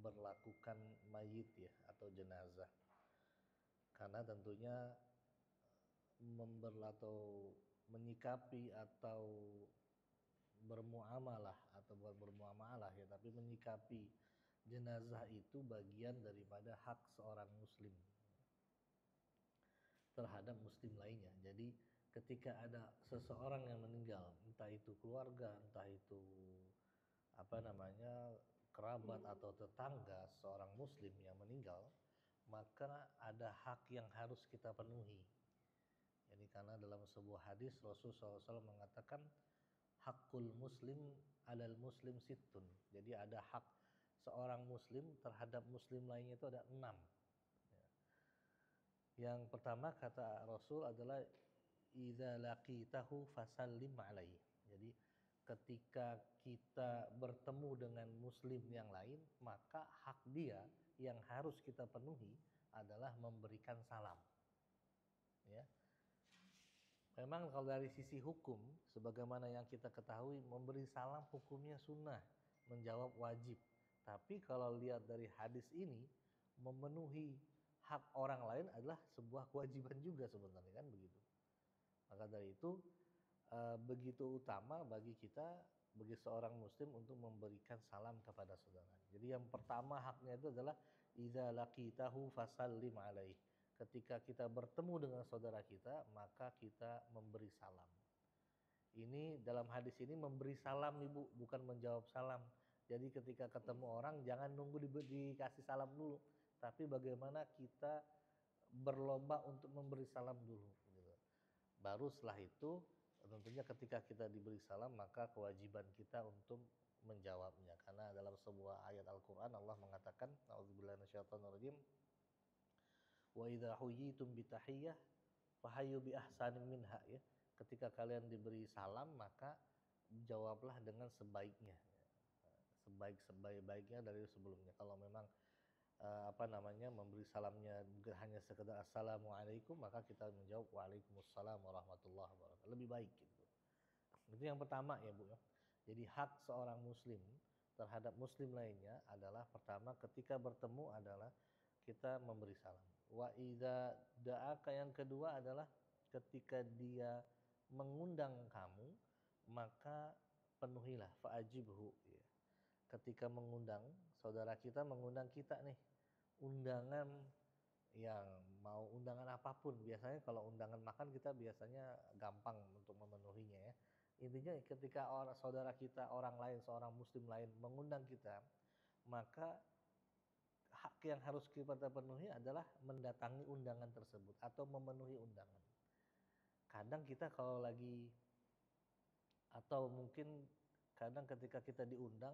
memperlakukan mayit ya atau jenazah. Karena tentunya atau menyikapi atau bermuamalah atau bukan bermuamalah ya, tapi menyikapi jenazah itu bagian daripada hak seorang muslim terhadap muslim lainnya. Jadi ketika ada seseorang yang meninggal, entah itu keluarga, entah itu kerabat atau tetangga seorang muslim yang meninggal, maka ada hak yang harus kita penuhi. Jadi karena dalam sebuah hadis Rasulullah SAW mengatakan hakul muslim alal muslim sittun. Jadi ada hak seorang muslim terhadap muslim lainnya itu ada 6. Yang pertama kata Rasul adalah idza laqitahu fasallim alaihi. Jadi ketika kita bertemu dengan muslim yang lain, maka hak dia yang harus kita penuhi adalah memberikan salam. Ya. Memang kalau dari sisi hukum, sebagaimana yang kita ketahui, memberi salam hukumnya sunnah, menjawab wajib. Tapi kalau lihat dari hadis ini, memenuhi hak orang lain adalah sebuah kewajiban juga sebenarnya, kan begitu. Maka dari itu begitu utama bagi kita, bagi seorang muslim untuk memberikan salam kepada saudara. Jadi yang pertama haknya itu adalah idza laqitahu fasallim alaihi. Ketika kita bertemu dengan saudara kita, maka kita memberi salam. Ini dalam hadis ini memberi salam Ibu, bukan menjawab salam. Jadi ketika ketemu orang jangan nunggu dikasih salam dulu, tapi bagaimana kita berlomba untuk memberi salam dulu gitu. Baru setelah itu tentunya ketika kita diberi salam maka kewajiban kita untuk menjawabnya. Karena dalam sebuah ayat Al-Qur'an Allah mengatakan, a'udzubillahi minasyaitonirrajim, wa idza huyitum bitahiyyah fahayyu bi ahsanin minha ya. Ketika kalian diberi salam maka jawablah dengan sebaiknya. Sebaik-baiknya dari sebelumnya. Kalau memang memberi salamnya bukan hanya sekedar assalamualaikum, maka kita menjawab waalaikumsalam warahmatullahi wabarakatuh. Lebih baik gitu. Itu yang pertama ya Bu ya. Jadi hak seorang muslim terhadap muslim lainnya adalah pertama ketika bertemu adalah kita memberi salam. Wa idza da'aka, yang kedua adalah ketika dia mengundang kamu maka penuhilah, fa'ajibhu ya. Ketika mengundang, saudara kita mengundang kita nih, undangan yang mau undangan apapun. Biasanya kalau undangan makan kita biasanya gampang untuk memenuhinya ya. Intinya ketika saudara kita orang lain, seorang muslim lain mengundang kita, maka hak yang harus kita penuhi adalah mendatangi undangan tersebut atau memenuhi undangan. Kadang kita kalau lagi, atau mungkin kadang ketika kita diundang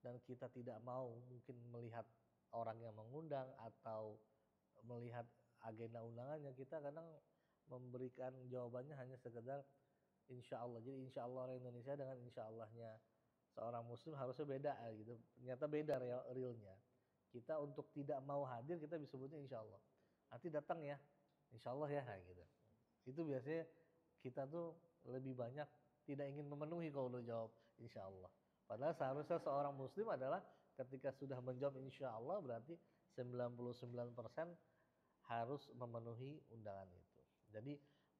dan kita tidak mau mungkin melihat orang yang mengundang atau melihat agenda undangannya, kita kadang memberikan jawabannya hanya sekedar insya Allah. Jadi insya Allah orang Indonesia dengan insya Allahnya seorang muslim harusnya beda gitu. Ternyata beda realnya. Kita untuk tidak mau hadir kita bisa sebutnya insya Allah. Nanti datang ya, insya Allah ya gitu. Itu biasanya kita tuh lebih banyak tidak ingin memenuhi kalau udah jawab insya Allah. Padahal seharusnya seorang muslim adalah ketika sudah menjawab insya Allah berarti 99% harus memenuhi undangan itu. Jadi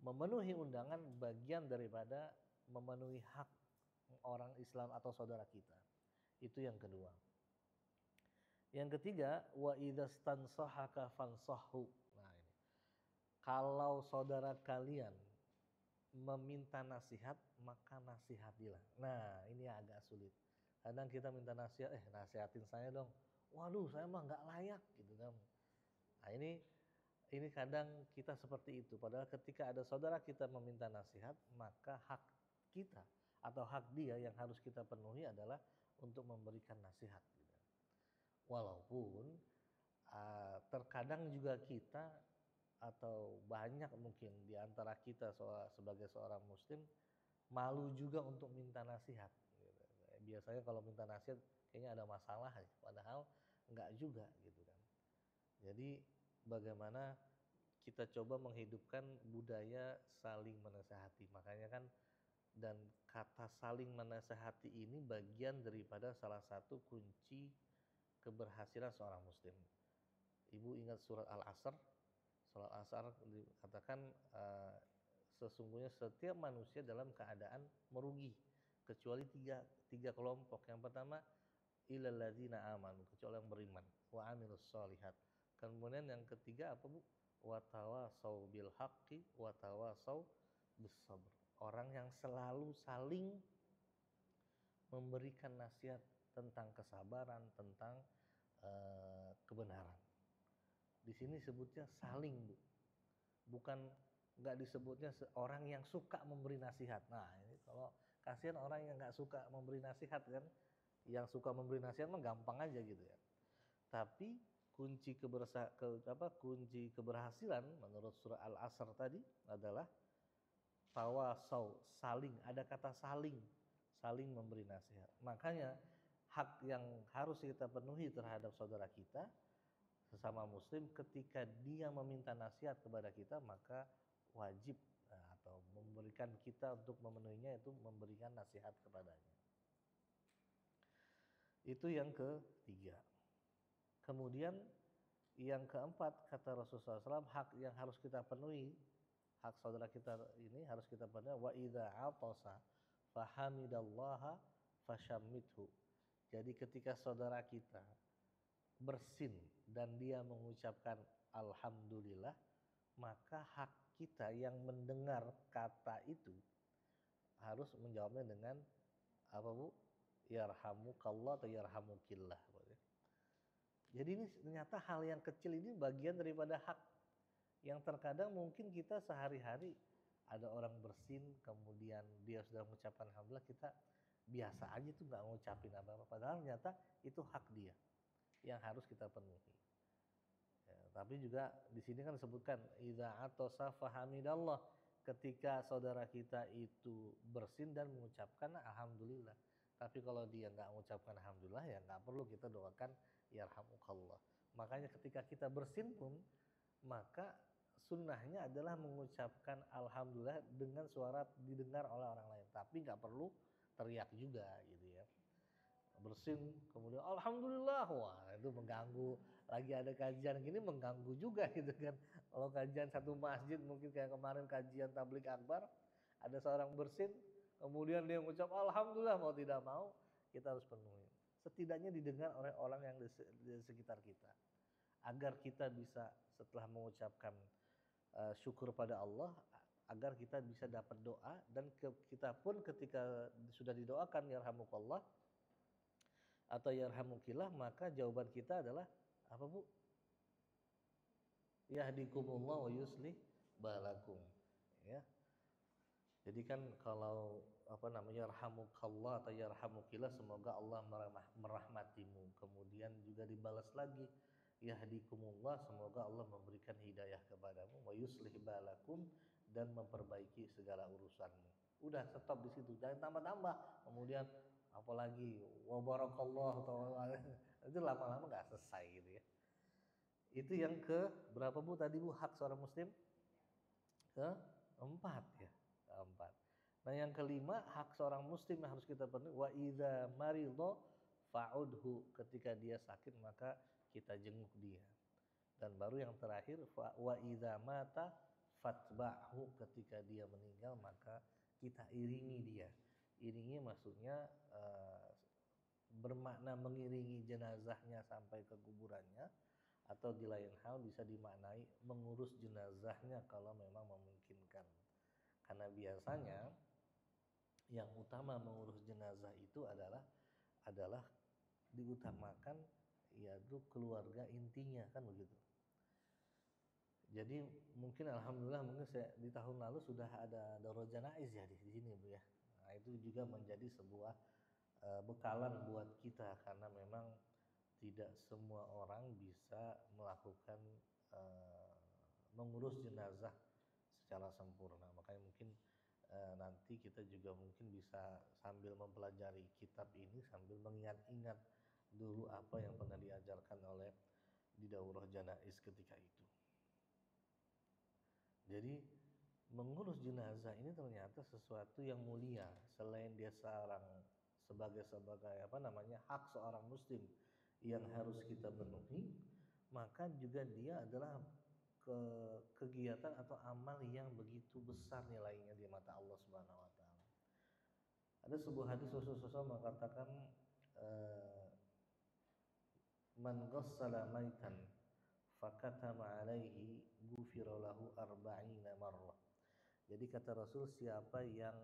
memenuhi undangan bagian daripada memenuhi hak orang Islam atau saudara kita. Itu yang kedua. Yang ketiga, wa idzastansahaka fansahhu. Nah ini. Kalau saudara kalian meminta nasihat, maka nasihatilah. Nah, ini agak sulit. Kadang kita minta nasihat, nasihatin saya dong. Waduh, saya mah nggak layak gitu kan. Nah, ini kadang kita seperti itu. Padahal ketika ada saudara kita meminta nasihat, maka hak kita atau hak dia yang harus kita penuhi adalah untuk memberikan nasihat. Walaupun terkadang juga kita atau banyak mungkin di antara kita sebagai seorang muslim malu juga untuk minta nasihat. Biasanya kalau minta nasihat kayaknya ada masalah, padahal enggak juga gitu kan. Jadi bagaimana kita coba menghidupkan budaya saling menasehati. Makanya kan, dan kata saling menasehati ini bagian daripada salah satu kunci keberhasilan seorang muslim. Ibu ingat surat Al-Asr? Surat Al-Asr dikatakan sesungguhnya setiap manusia dalam keadaan merugi kecuali tiga kelompok. Yang pertama illal ladzina amanu, kecuali yang beriman, wa amilus sholihat. Kemudian yang ketiga apa Bu? Wa tawasau bil haqqi wa tawasau bis sabr. Orang yang selalu saling memberikan nasihat tentang kesabaran, tentang kebenaran. Di sini sebutnya saling, Bu. Bukan nggak disebutnya orang yang suka memberi nasihat. Nah, ini kalau kasihan orang yang nggak suka memberi nasihat kan, yang suka memberi nasihat mah gampang aja gitu ya. Tapi kunci keberhasilan menurut surah Al-Asr tadi adalah tawasau, saling, ada kata saling memberi nasihat. Makanya hak yang harus kita penuhi terhadap saudara kita sesama muslim, ketika dia meminta nasihat kepada kita maka wajib atau memberikan kita untuk memenuhinya, itu memberikan nasihat kepadanya. Itu yang ketiga. Kemudian yang keempat, kata Rasulullah SAW, hak yang harus kita penuhi, hak saudara kita ini harus kita penuhi. Wa idza atasa fahamidallaha fashammithu. Jadi ketika saudara kita bersin dan dia mengucapkan alhamdulillah, maka hak kita yang mendengar kata itu harus menjawabnya dengan apa Bu? Yarhamukallah atau yarhamukillah. Jadi ini ternyata hal yang kecil ini bagian daripada hak yang terkadang mungkin kita sehari-hari ada orang bersin kemudian dia sudah mengucapkan alhamdulillah, kita biasa aja tuh nggak ngucapin apa-apa, padahal ternyata itu hak dia yang harus kita penuhi. Ya, tapi juga di sini kan disebutkan idza atasa fahamidallah, ketika saudara kita itu bersin dan mengucapkan alhamdulillah. Tapi kalau dia nggak mengucapkan alhamdulillah, ya nggak perlu kita doakan yarhamukallah. Makanya ketika kita bersin pun, maka sunnahnya adalah mengucapkan alhamdulillah dengan suara didengar oleh orang lain, tapi nggak perlu teriak juga gitu ya. Bersin kemudian alhamdulillah, wah itu mengganggu, lagi ada kajian gini mengganggu juga gitu kan. Kalau kajian satu masjid mungkin kayak kemarin kajian tabligh akbar, ada seorang bersin kemudian dia mengucap alhamdulillah, mau tidak mau kita harus penuhi, setidaknya didengar oleh orang yang di sekitar kita, agar kita bisa setelah mengucapkan syukur pada Allah, agar kita bisa dapat doa, dan kita pun ketika sudah didoakan yarhamukallah atau yarhamukillah, maka jawaban kita adalah apa Bu? Yahdikumullah wa yuslih balakum. Ya. Jadi kan kalau apa namanya yarhamukallah atau yarhamukillah, semoga Allah merahmatimu. Kemudian juga dibalas lagi yahdikumullah, semoga Allah memberikan hidayah kepadamu, wa yuslih balakum, dan memperbaiki segala urusanmu. Udah stop di situ, jangan tambah-tambah. Kemudian apalagi wa barakallahu ta'ala, itu lama-lama nggak selesai gitu ya. Itu yang ke berapa Bu tadi Bu, hak seorang muslim? Keempat ya, keempat. Nah yang kelima, hak seorang muslim yang harus kita penuhi, wa idza maridha fa'udhu, ketika dia sakit maka kita jenguk dia. Dan baru yang terakhir, wa idza mata fatba'hu, ketika dia meninggal maka kita iringi dia. Iringi maksudnya bermakna mengiringi jenazahnya sampai ke kuburannya, atau di lain hal bisa dimaknai mengurus jenazahnya kalau memang memungkinkan. Karena biasanya yang utama mengurus jenazah itu adalah diutamakan yaitu keluarga intinya, kan begitu. Jadi mungkin alhamdulillah mungkin di tahun lalu sudah ada daurah janaiz ya di sini Bu ya. Nah, itu juga menjadi sebuah bekalan buat kita, karena memang tidak semua orang bisa melakukan mengurus jenazah secara sempurna. Makanya mungkin nanti kita juga mungkin bisa sambil mempelajari kitab ini sambil mengingat-ingat dulu apa yang pernah diajarkan oleh di daurah janaiz ketika itu. Jadi mengurus jenazah ini ternyata sesuatu yang mulia. Selain dia sebagai apa namanya hak seorang muslim yang harus kita penuhi, maka juga dia adalah kegiatan atau amal yang begitu besar nilainya di mata Allah Subhanahu wa taala. Ada sebuah hadis Rasulullah mengatakan man ghassala maitan fakatama alaihi ghufira lahu arba'ina marrah. Jadi kata Rasul, siapa yang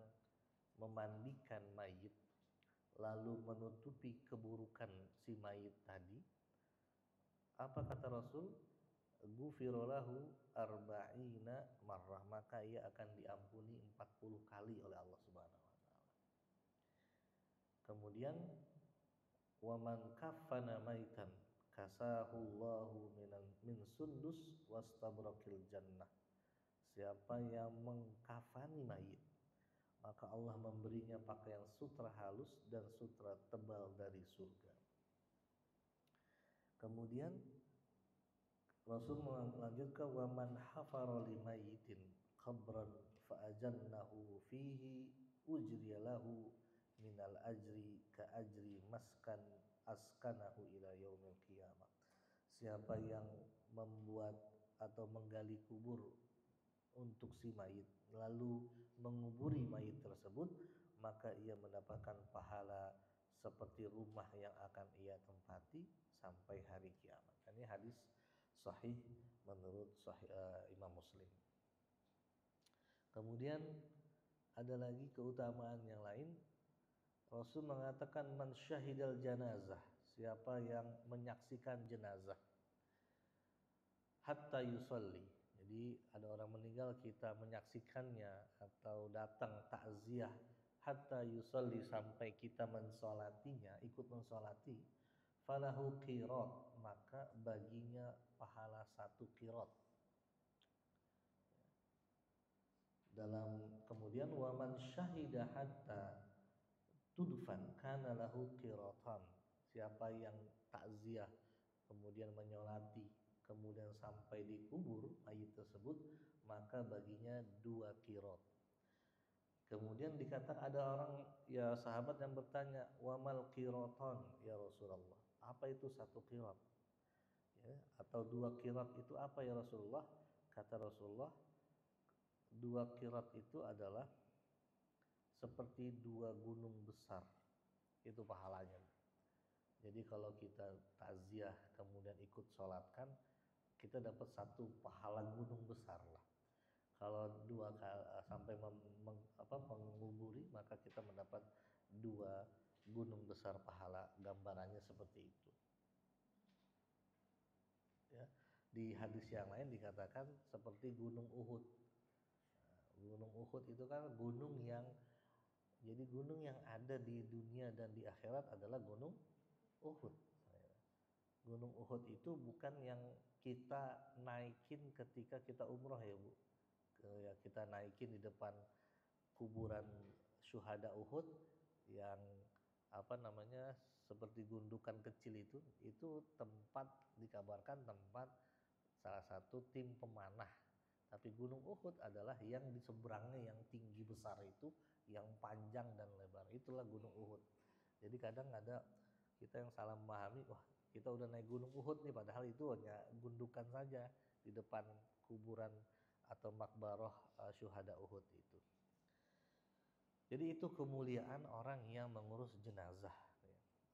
memandikan mayit lalu menutupi keburukan si mayit tadi, apa kata Rasul? Ghufira lahu arba'ina marrah, maka ia akan diampuni 40 kali oleh Allah Subhanahu wa taala. Kemudian wa man kaffana maitan kasahullahu min sundus wastabrakil jannah. Siapa yang mengkafani mayit, maka Allah memberinya pakaian sutra halus dan sutra tebal dari surga. Kemudian Rasul melanjutkan wa man hafara li mayyitin qabran fa ajannahu fihi ujriya lahu minal ajri ka ajri maskan askanahu ila yaumil qiyamah. Siapa yang membuat atau menggali kubur untuk si mayit lalu menguburi mayit tersebut, maka ia mendapatkan pahala seperti rumah yang akan ia tempati sampai hari kiamat. Ini hadis sahih menurut Imam Muslim. Kemudian ada lagi keutamaan yang lain. Rasul mengatakan man syahidal janazah, siapa yang menyaksikan jenazah hatta yusalli. Jadi ada orang meninggal, kita menyaksikannya atau datang takziah hatta yusalli, sampai kita mensolatinya, ikut mensolati, falahu qirat, maka baginya pahala 1 qirat. Dalam kemudian wa man syahida hatta tudfan kana lahu qiratan, siapa yang takziah kemudian menyolati kemudian sampai dikubur mayit tersebut, maka baginya 2 qirat. Kemudian dikatakan ada orang, ya sahabat yang bertanya, wa mal qiratan ya Rasulullah, apa itu 1 qirat ya, atau 2 qirat itu apa ya Rasulullah? Kata Rasulullah, 2 qirat itu adalah seperti 2 gunung besar, itu pahalanya. Jadi kalau kita takziah kemudian ikut sholatkan, kita dapat 1 pahala gunung besar lah. Kalau 2 sampai menguburi, maka kita mendapat 2 gunung besar pahala, gambarannya seperti itu. Ya, di hadis yang lain dikatakan seperti gunung Uhud. Gunung Uhud itu kan gunung yang, jadi gunung yang ada di dunia dan di akhirat adalah gunung Uhud. Gunung Uhud itu bukan yang kita naikin ketika kita umroh ya Bu. Ya, kita naikin di depan kuburan syuhada Uhud yang seperti gundukan kecil itu tempat, dikabarkan tempat salah satu tim pemanah. Tapi Gunung Uhud adalah yang di seberangnya yang tinggi besar itu, yang panjang dan lebar, itulah Gunung Uhud. Jadi kadang ada kita yang salah memahami, wah kita udah naik Gunung Uhud nih, padahal itu hanya gundukan saja di depan kuburan atau makbaroh syuhada Uhud itu. Jadi itu kemuliaan orang yang mengurus jenazah.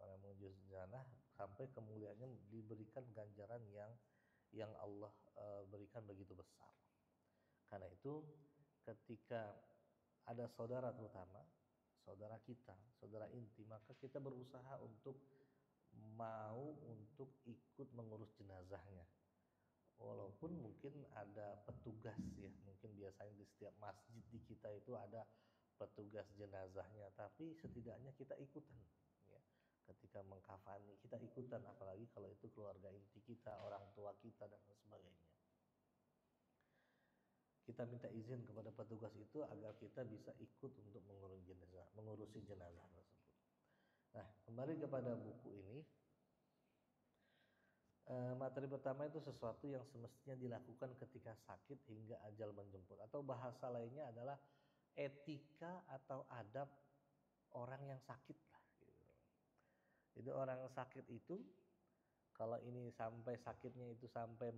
Orang yang mengurus jenazah sampai kemuliaannya diberikan ganjaran yang Allah berikan begitu besar. Karena itu ketika ada saudara, terutama saudara kita, saudara inti, maka kita berusaha untuk ikut mengurus jenazahnya. Walaupun mungkin ada petugas ya, mungkin biasanya di setiap masjid di kita itu ada petugas jenazahnya, tapi setidaknya kita ikutan ya. Ketika mengkafani kita ikutan, apalagi kalau itu keluarga inti kita, orang tua kita dan sebagainya. Kita minta izin kepada petugas itu agar kita bisa ikut untuk mengurusi jenazah tersebut. Nah, kembali kepada buku ini. Materi pertama itu sesuatu yang semestinya dilakukan ketika sakit hingga ajal menjemput, atau bahasa lainnya adalah etika atau adab orang yang sakit lah gitu. Jadi orang yang sakit itu Kalau ini sampai sakitnya itu sampai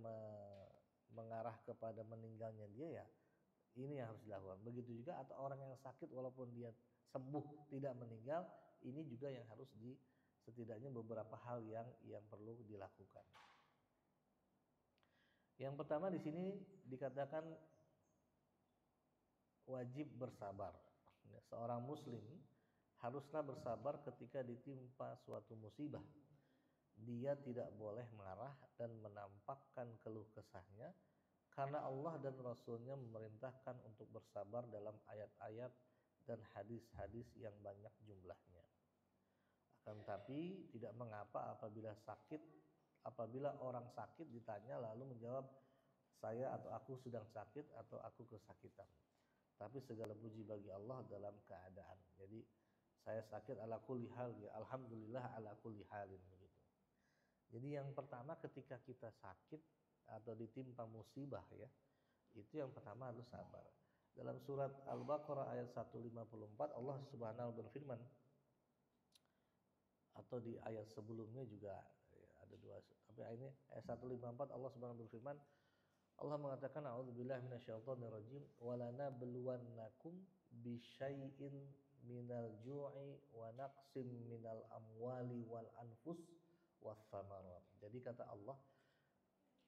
mengarah kepada meninggalnya dia, ya ini yang harus dilakukan. Begitu juga atau orang yang sakit walaupun dia sembuh tidak meninggal, ini juga yang harus setidaknya beberapa hal yang perlu dilakukan. Yang pertama di sini dikatakan wajib bersabar. Seorang muslim haruslah bersabar ketika ditimpa suatu musibah. Dia tidak boleh marah dan menampakkan keluh kesahnya, karena Allah dan Rasul-Nya memerintahkan untuk bersabar dalam ayat-ayat dan hadis-hadis yang banyak jumlahnya. Akan tetapi tidak mengapa apabila orang sakit ditanya lalu menjawab, saya atau aku sedang sakit atau aku kesakitan. Tapi segala puji bagi Allah dalam keadaan. Jadi saya sakit ala kulli hal, ya alhamdulillah ala kulli halin begitu. Jadi yang pertama ketika kita sakit atau ditimpa musibah, ya, itu yang pertama harus sabar. Dalam surat Al-Baqarah ayat 154 Allah Subhanahu berfirman, atau di ayat sebelumnya juga ya, ada dua, tapi ini ayat 154 Allah Subhanahu berfirman, Allah mengatakan a'udzubillahi minasyaitonirrajim walanabluwannakum bisyai'in minal ju'i wa naqsim minal amwali wal anfus was samarat. Jadi kata Allah,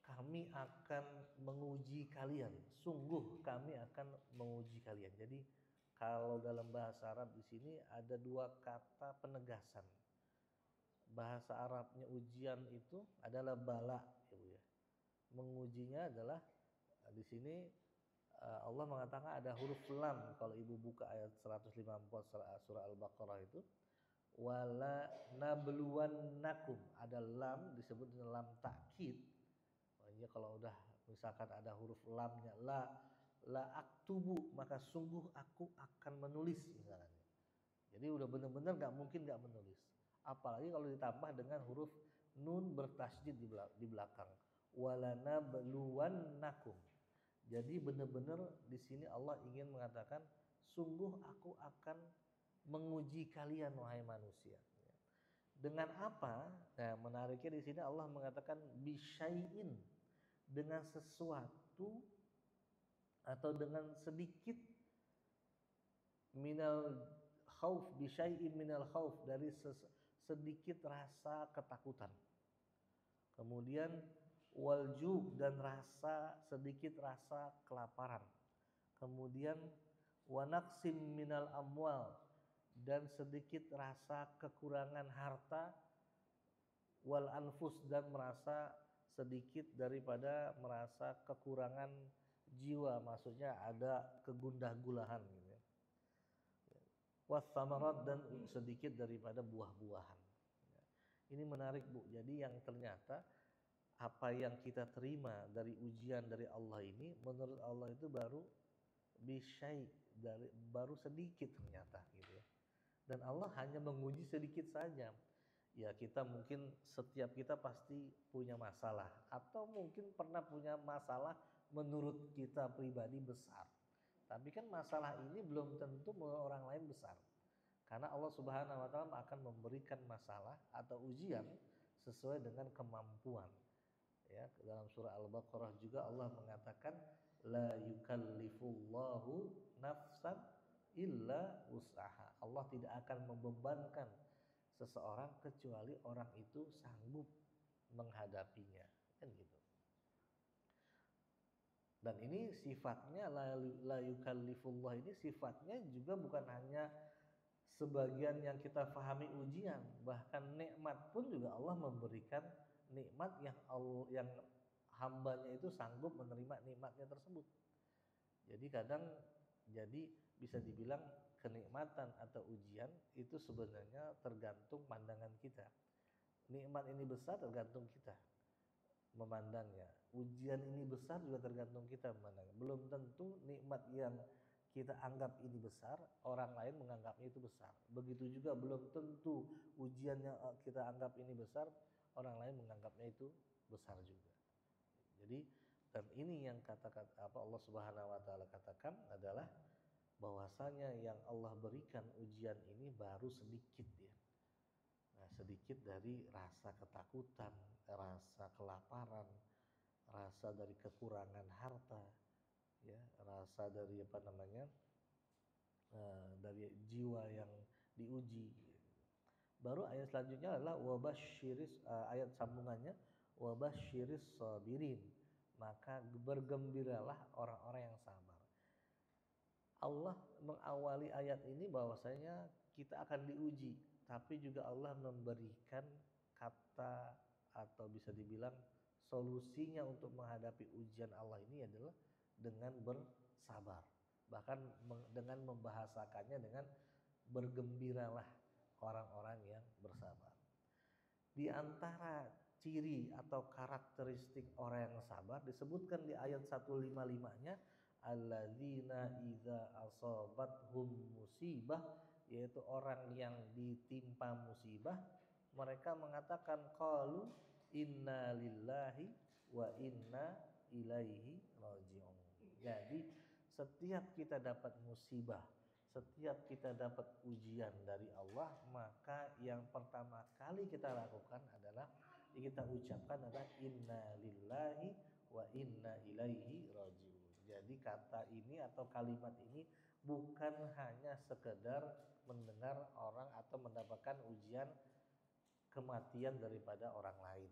kami akan menguji kalian, sungguh kami akan menguji kalian. Jadi kalau dalam bahasa Arab di sini ada dua kata penegasan. Bahasa Arabnya ujian itu adalah bala, ya Bu ya. Mengujinya adalah di sini Allah mengatakan ada huruf lam. Kalau Ibu buka ayat 154 surah Al-Baqarah itu, wala nabluwannakum, ada lam disebut dengan lam takkid. Makanya kalau udah misalkan ada huruf lamnya la aktubu, maka sungguh aku akan menulis misalnya. Jadi udah benar-benar nggak mungkin nggak menulis. Apalagi kalau ditambah dengan huruf nun bertasydid di belakang. Walanabluwannakum. Jadi benar-benar di sini Allah ingin mengatakan, sungguh aku akan menguji kalian wahai manusia. Dengan apa? Nah, menariknya di sini Allah mengatakan bisyai'in, dengan sesuatu atau dengan sedikit, minal khauf, bisyai'in minal khauf, dari sedikit rasa ketakutan. Kemudian walju, dan sedikit rasa kelaparan. Kemudian wanaksim minal amwal, dan sedikit rasa kekurangan harta. Wal anfus, dan merasa sedikit daripada merasa kekurangan jiwa, maksudnya ada kegundah gulahan gitu. Was samarat, dan sedikit daripada buah-buahan. Ini menarik Bu. Jadi yang ternyata apa yang kita terima dari ujian dari Allah ini, menurut Allah itu baru bisyai, baru sedikit ternyata gitu ya. Dan Allah hanya menguji sedikit saja. Ya kita mungkin, setiap kita pasti punya masalah, atau mungkin pernah punya masalah menurut kita pribadi besar. Tapi kan masalah ini belum tentu menurut orang lain besar. Karena Allah Subhanahu wa taala akan memberikan masalah atau ujian sesuai dengan kemampuan. Ya, dalam surah Al-Baqarah juga Allah mengatakan la yukallifullahu nafsan illa wus'aha. Allah tidak akan membebankan seseorang kecuali orang itu sanggup menghadapinya, kan gitu. Dan ini sifatnya la yukallifullah, ini sifatnya juga bukan hanya sebagian yang kita pahami ujian, bahkan nikmat pun juga Allah memberikan nikmat yang hambanya itu sanggup menerima nikmatnya tersebut. Jadi jadi bisa dibilang kenikmatan atau ujian itu sebenarnya tergantung pandangan kita. Nikmat ini besar tergantung kita memandangnya. Ujian ini besar juga tergantung kita memandangnya. Belum tentu nikmat yang kita anggap ini besar, orang lain menganggapnya itu besar. Begitu juga belum tentu ujian yang kita anggap ini besar, orang lain menganggapnya itu besar juga. Jadi, dan ini yang kata-kata apa Allah Subhanahu wa taala katakan adalah bahwasanya yang Allah berikan ujian ini baru sedikit ya. Nah, sedikit dari rasa ketakutan, rasa kelaparan, rasa dari kekurangan harta, ya, rasa dari apa namanya, dari jiwa yang diuji. Baru ayat selanjutnya adalah wabasyiris, ayat sambungannya wabasyiris sabirin. Maka bergembiralah orang-orang yang sabar. Allah mengawali ayat ini bahwasanya kita akan diuji, tapi juga Allah memberikan kata atau bisa dibilang solusinya untuk menghadapi ujian Allah ini adalah dengan bersabar. Bahkan dengan membahasakannya dengan bergembiralah orang-orang yang bersabar. Di antara ciri atau karakteristik orang yang sabar disebutkan di ayat 155-nya, alladzina idza asabathum musibah, yaitu orang yang ditimpa musibah mereka mengatakan qalu inna lillahi wa inna ilaihi raji'un. Jadi setiap kita dapat musibah, setiap kita dapat ujian dari Allah, maka yang pertama kali kita lakukan adalah kita ucapkan adalah inna lillahi wa inna ilaihi raji'un. Jadi kata ini atau kalimat ini bukan hanya sekedar mendengar orang atau mendapatkan ujian kematian daripada orang lain.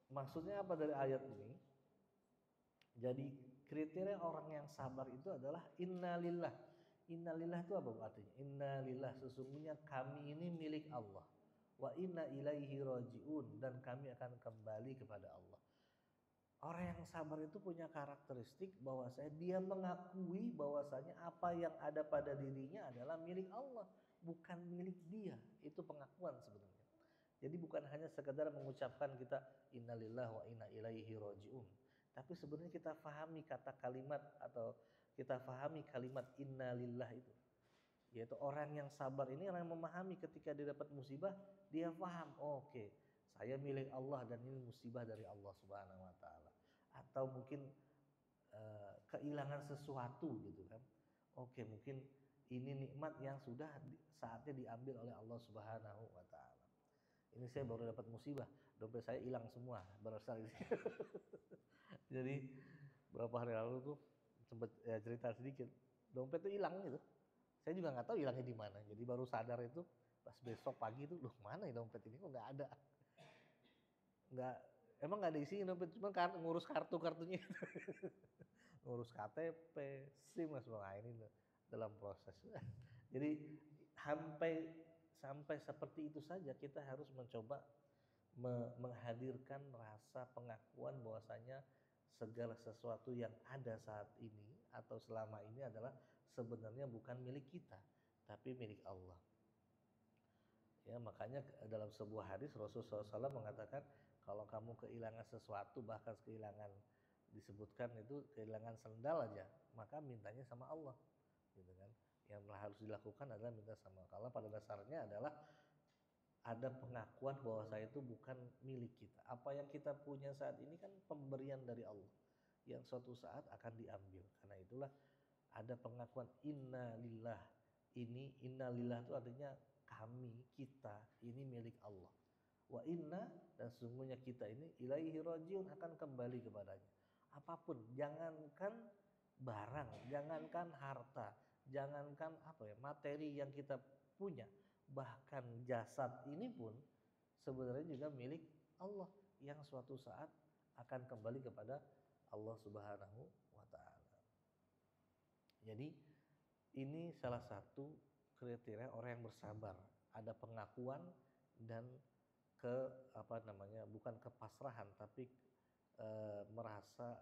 Maksudnya apa dari ayat ini? Jadi kriteria orang yang sabar itu adalah innalillah. Innalillah itu apa artinya? Innalillah, sesungguhnya kami ini milik Allah. Wa inna ilaihi raji'un, dan kami akan kembali kepada Allah. Orang yang sabar itu punya karakteristik bahwasanya dia mengakui bahwasanya apa yang ada pada dirinya adalah milik Allah, bukan milik dia. Itu pengakuan sebenarnya. Jadi bukan hanya sekedar mengucapkan kita innalillahi wa inna ilaihi raji'un, tapi sebenarnya kita fahami kata kalimat atau kita fahami kalimat innalillah itu. Yaitu orang yang sabar ini orang yang memahami ketika dia dapat musibah, dia paham, oke, saya milik Allah dan ini musibah dari Allah Subhanahu wa taala. Atau mungkin kehilangan sesuatu gitu kan. Oke, mungkin ini nikmat yang sudah saatnya diambil oleh Allah Subhanahu wa taala. Ini saya baru dapat musibah, dompet saya hilang semua berasal dari Jadi beberapa hari lalu tuh sempat cerita sedikit, dompet tuh hilang gitu. Saya juga nggak tahu hilangnya di mana. Jadi baru sadar itu pas besok pagi tuh, loh mana ya dompet ini kok nggak ada. Nggak, emang nggak ada isinya dompet, cuma ngurus kartunya. Ngurus KTP, SIM dan sebagainya, ini dalam proses. Jadi sampai seperti itu saja kita harus mencoba menghadirkan rasa pengakuan bahwasanya segala sesuatu yang ada saat ini atau selama ini adalah sebenarnya bukan milik kita, tapi milik Allah. Ya, makanya dalam sebuah hadis Rasulullah SAW mengatakan kalau kamu kehilangan sesuatu, bahkan kehilangan, disebutkan itu kehilangan sendal aja, maka mintanya sama Allah, gitu kan. Yang harus dilakukan adalah minta sama Allah. Kalau pada dasarnya adalah ada pengakuan bahwa saya itu bukan milik kita. Apa yang kita punya saat ini kan pemberian dari Allah yang suatu saat akan diambil. Karena itulah ada pengakuan inna lillah. Ini inna lillah itu artinya kami, kita ini milik Allah. Wa inna, dan sesungguhnya kita ini ilaihi rajiun, akan kembali kepadanya. Apapun, jangankan barang, jangankan harta, jangankan materi yang kita punya, bahkan jasad ini pun sebenarnya juga milik Allah yang suatu saat akan kembali kepada Allah Subhanahu wa taala. Jadi ini salah satu kriteria orang yang bersabar, ada pengakuan dan bukan kepasrahan, tapi merasa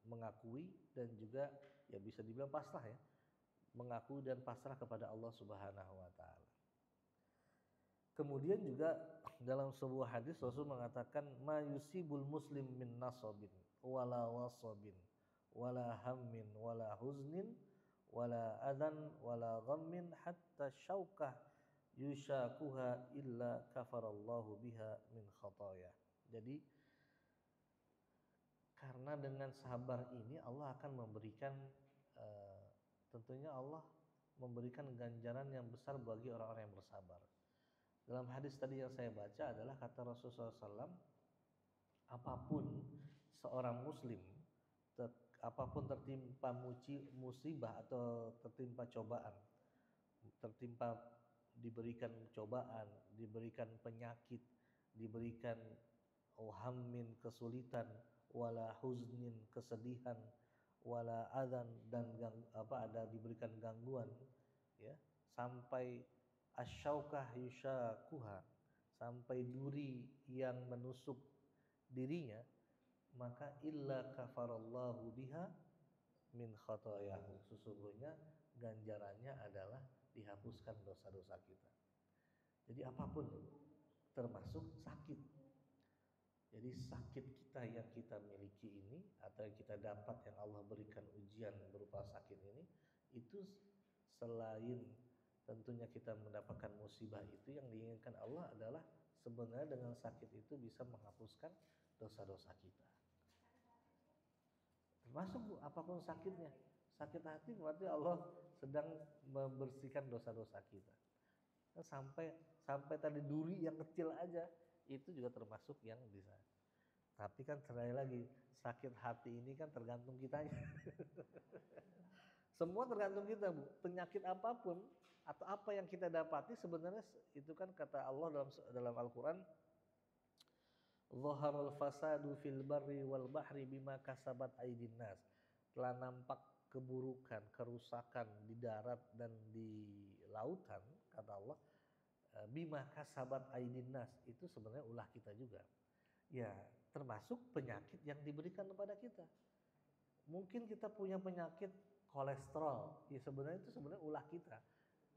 mengakui dan juga ya bisa dibilang pasrah ya, mengakui dan pasrah kepada Allah Subhanahu wa taala. Kemudian juga dalam sebuah hadis Rasul mengatakan ma yusibul muslim min nasabin wala wasabin wala hammin wala huznin wala adan wala ghammin hatta syaukah yushakuha illa kafarallahu biha min khataya. Jadi karena dengan sabar ini Allah akan memberikan tentunya Allah memberikan ganjaran yang besar bagi orang-orang yang bersabar. Dalam hadis tadi yang saya baca adalah kata Rasulullah SAW, apapun seorang muslim, apapun tertimpa musibah atau tertimpa cobaan, tertimpa diberikan cobaan, diberikan penyakit, diberikan hammin kesulitan, wala huznin kesedihan, wala adan dan ada diberikan gangguan, ya, sampai asyaukah yushakuha, sampai duri yang menusuk dirinya, maka illa kafarallahu biha min khotoyahu, sesungguhnya ganjarannya adalah dihapuskan dosa-dosa kita. Jadi apapun, termasuk sakit. Jadi sakit kita yang kita miliki ini, atau yang kita dapat, yang Allah berikan ujian berupa sakit ini, itu selain tentunya kita mendapatkan musibah, itu yang diinginkan Allah adalah sebenarnya dengan sakit itu bisa menghapuskan dosa-dosa kita. Termasuk apapun sakitnya. Sakit hati berarti Allah sedang membersihkan dosa-dosa kita. Sampai tadi duri yang kecil aja itu juga termasuk yang bisa. Tapi kan sekali lagi, sakit hati ini kan tergantung kitanya. Semua tergantung kita, Bu. Penyakit apapun atau apa yang kita dapati sebenarnya itu kan kata Allah dalam Al-Qur'an, "Dhaharal fasadu fil barri wal bahri bima kasabat aydin nas." Telah nampak keburukan, kerusakan di darat dan di lautan, kata Allah, bima kasabat aydin nas, itu sebenarnya ulah kita juga. Ya, termasuk penyakit yang diberikan kepada kita. Mungkin kita punya penyakit kolesterol, ya sebenarnya itu sebenarnya ulah kita,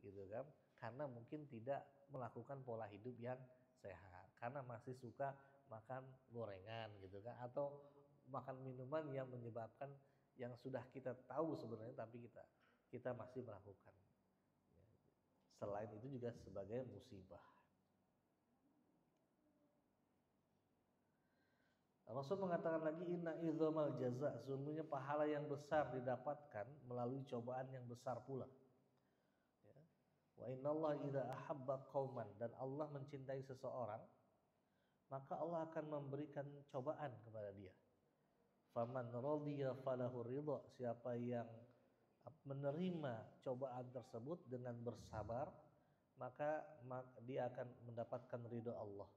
gitu kan? Karena mungkin tidak melakukan pola hidup yang sehat, karena masih suka makan gorengan, gitu kan? Atau makan minuman yang menyebabkan yang sudah kita tahu sebenarnya, tapi kita masih melakukan. Selain itu juga sebagai musibah. Rasul mengatakan lagi, inna idzamal jaza, sungguhnya pahala yang besar didapatkan melalui cobaan yang besar pula. Ya. Wa innallaha idza ahabba qauman, dan Allah mencintai seseorang, maka Allah akan memberikan cobaan kepada dia. Faman radiya falahu ridha, siapa yang menerima cobaan tersebut dengan bersabar, maka dia akan mendapatkan ridha Allah.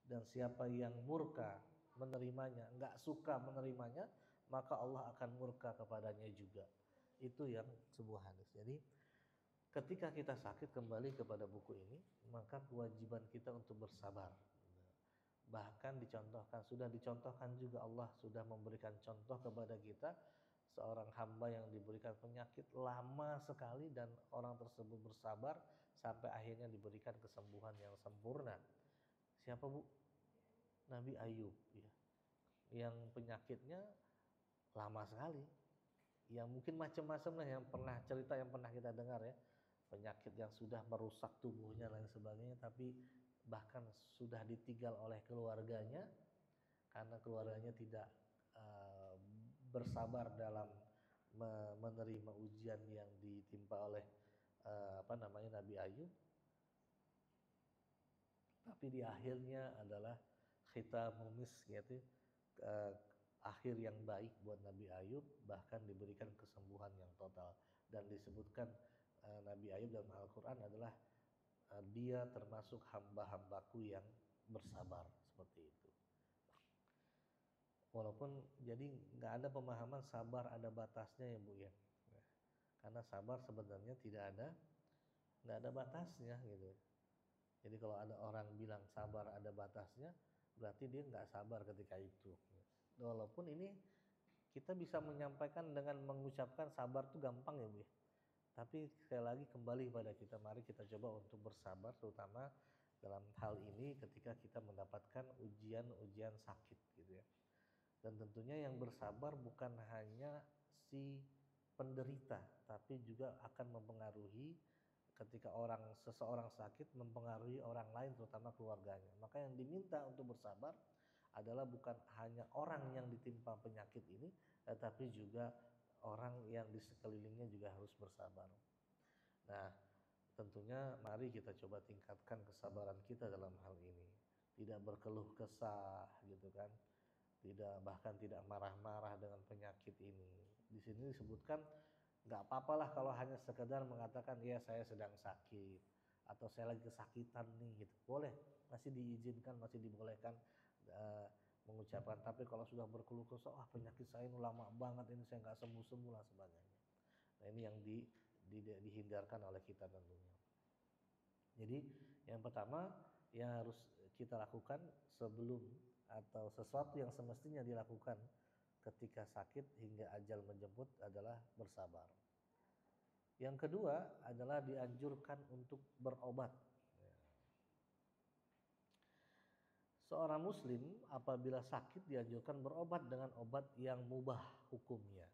Dan siapa yang murka menerimanya, enggak suka menerimanya, maka Allah akan murka kepadanya juga. Itu yang sebuah hadis. Jadi ketika kita sakit, kembali kepada buku ini, maka kewajiban kita untuk bersabar. Bahkan sudah dicontohkan juga, Allah sudah memberikan contoh kepada kita, seorang hamba yang diberikan penyakit lama sekali dan orang tersebut bersabar sampai akhirnya diberikan kesembuhan yang sempurna. Siapa, Bu? Nabi Ayub, ya. Yang penyakitnya lama sekali, yang mungkin macam-macam lah, yang pernah cerita, yang pernah kita dengar, ya, penyakit yang sudah merusak tubuhnya lain sebagainya, tapi bahkan sudah ditinggal oleh keluarganya karena keluarganya tidak bersabar dalam menerima ujian yang ditimpa oleh Nabi Ayub. Tapi di akhirnya adalah khitamu misk, yaitu akhir yang baik buat Nabi Ayub, bahkan diberikan kesembuhan yang total. Dan disebutkan Nabi Ayub dalam Al-Quran adalah dia termasuk hamba-hambaku yang bersabar, seperti itu. Walaupun jadi nggak ada pemahaman sabar ada batasnya, ya Bu, ya. Karena sabar sebenarnya nggak ada batasnya, gitu. Jadi kalau ada orang bilang sabar ada batasnya, berarti dia nggak sabar ketika itu. Walaupun ini kita bisa menyampaikan dengan mengucapkan sabar itu gampang, ya Bu. Tapi sekali lagi kembali pada kita, mari kita coba untuk bersabar, terutama dalam hal ini ketika kita mendapatkan ujian-ujian sakit, gitu ya. Dan tentunya yang bersabar bukan hanya si penderita, tapi juga akan mempengaruhi ketika seseorang sakit, mempengaruhi orang lain, terutama keluarganya. Maka yang diminta untuk bersabar adalah bukan hanya orang yang ditimpa penyakit ini, tetapi juga orang yang di sekelilingnya juga harus bersabar. Nah, tentunya mari kita coba tingkatkan kesabaran kesabaran kita dalam hal ini, tidak berkeluh kesah gitu kan, bahkan tidak marah-marah dengan penyakit ini. Di sini disebutkan nggak apa-apalah kalau hanya sekedar mengatakan ya saya sedang sakit atau saya lagi kesakitan nih gitu, boleh, masih diizinkan, masih dibolehkan uh, mengucapkan. Tapi kalau sudah berkeluh kesah, penyakit saya ini lama banget, ini saya nggak sembuh-sembuh lah sebagainya. Nah ini yang dihindarkan oleh kita tentunya. Jadi yang pertama yang harus kita lakukan sebelum atau sesuatu yang semestinya dilakukan ketika sakit hingga ajal menjemput adalah bersabar. Yang kedua adalah dianjurkan untuk berobat. Seorang muslim apabila sakit dianjurkan berobat dengan obat yang mubah hukumnya.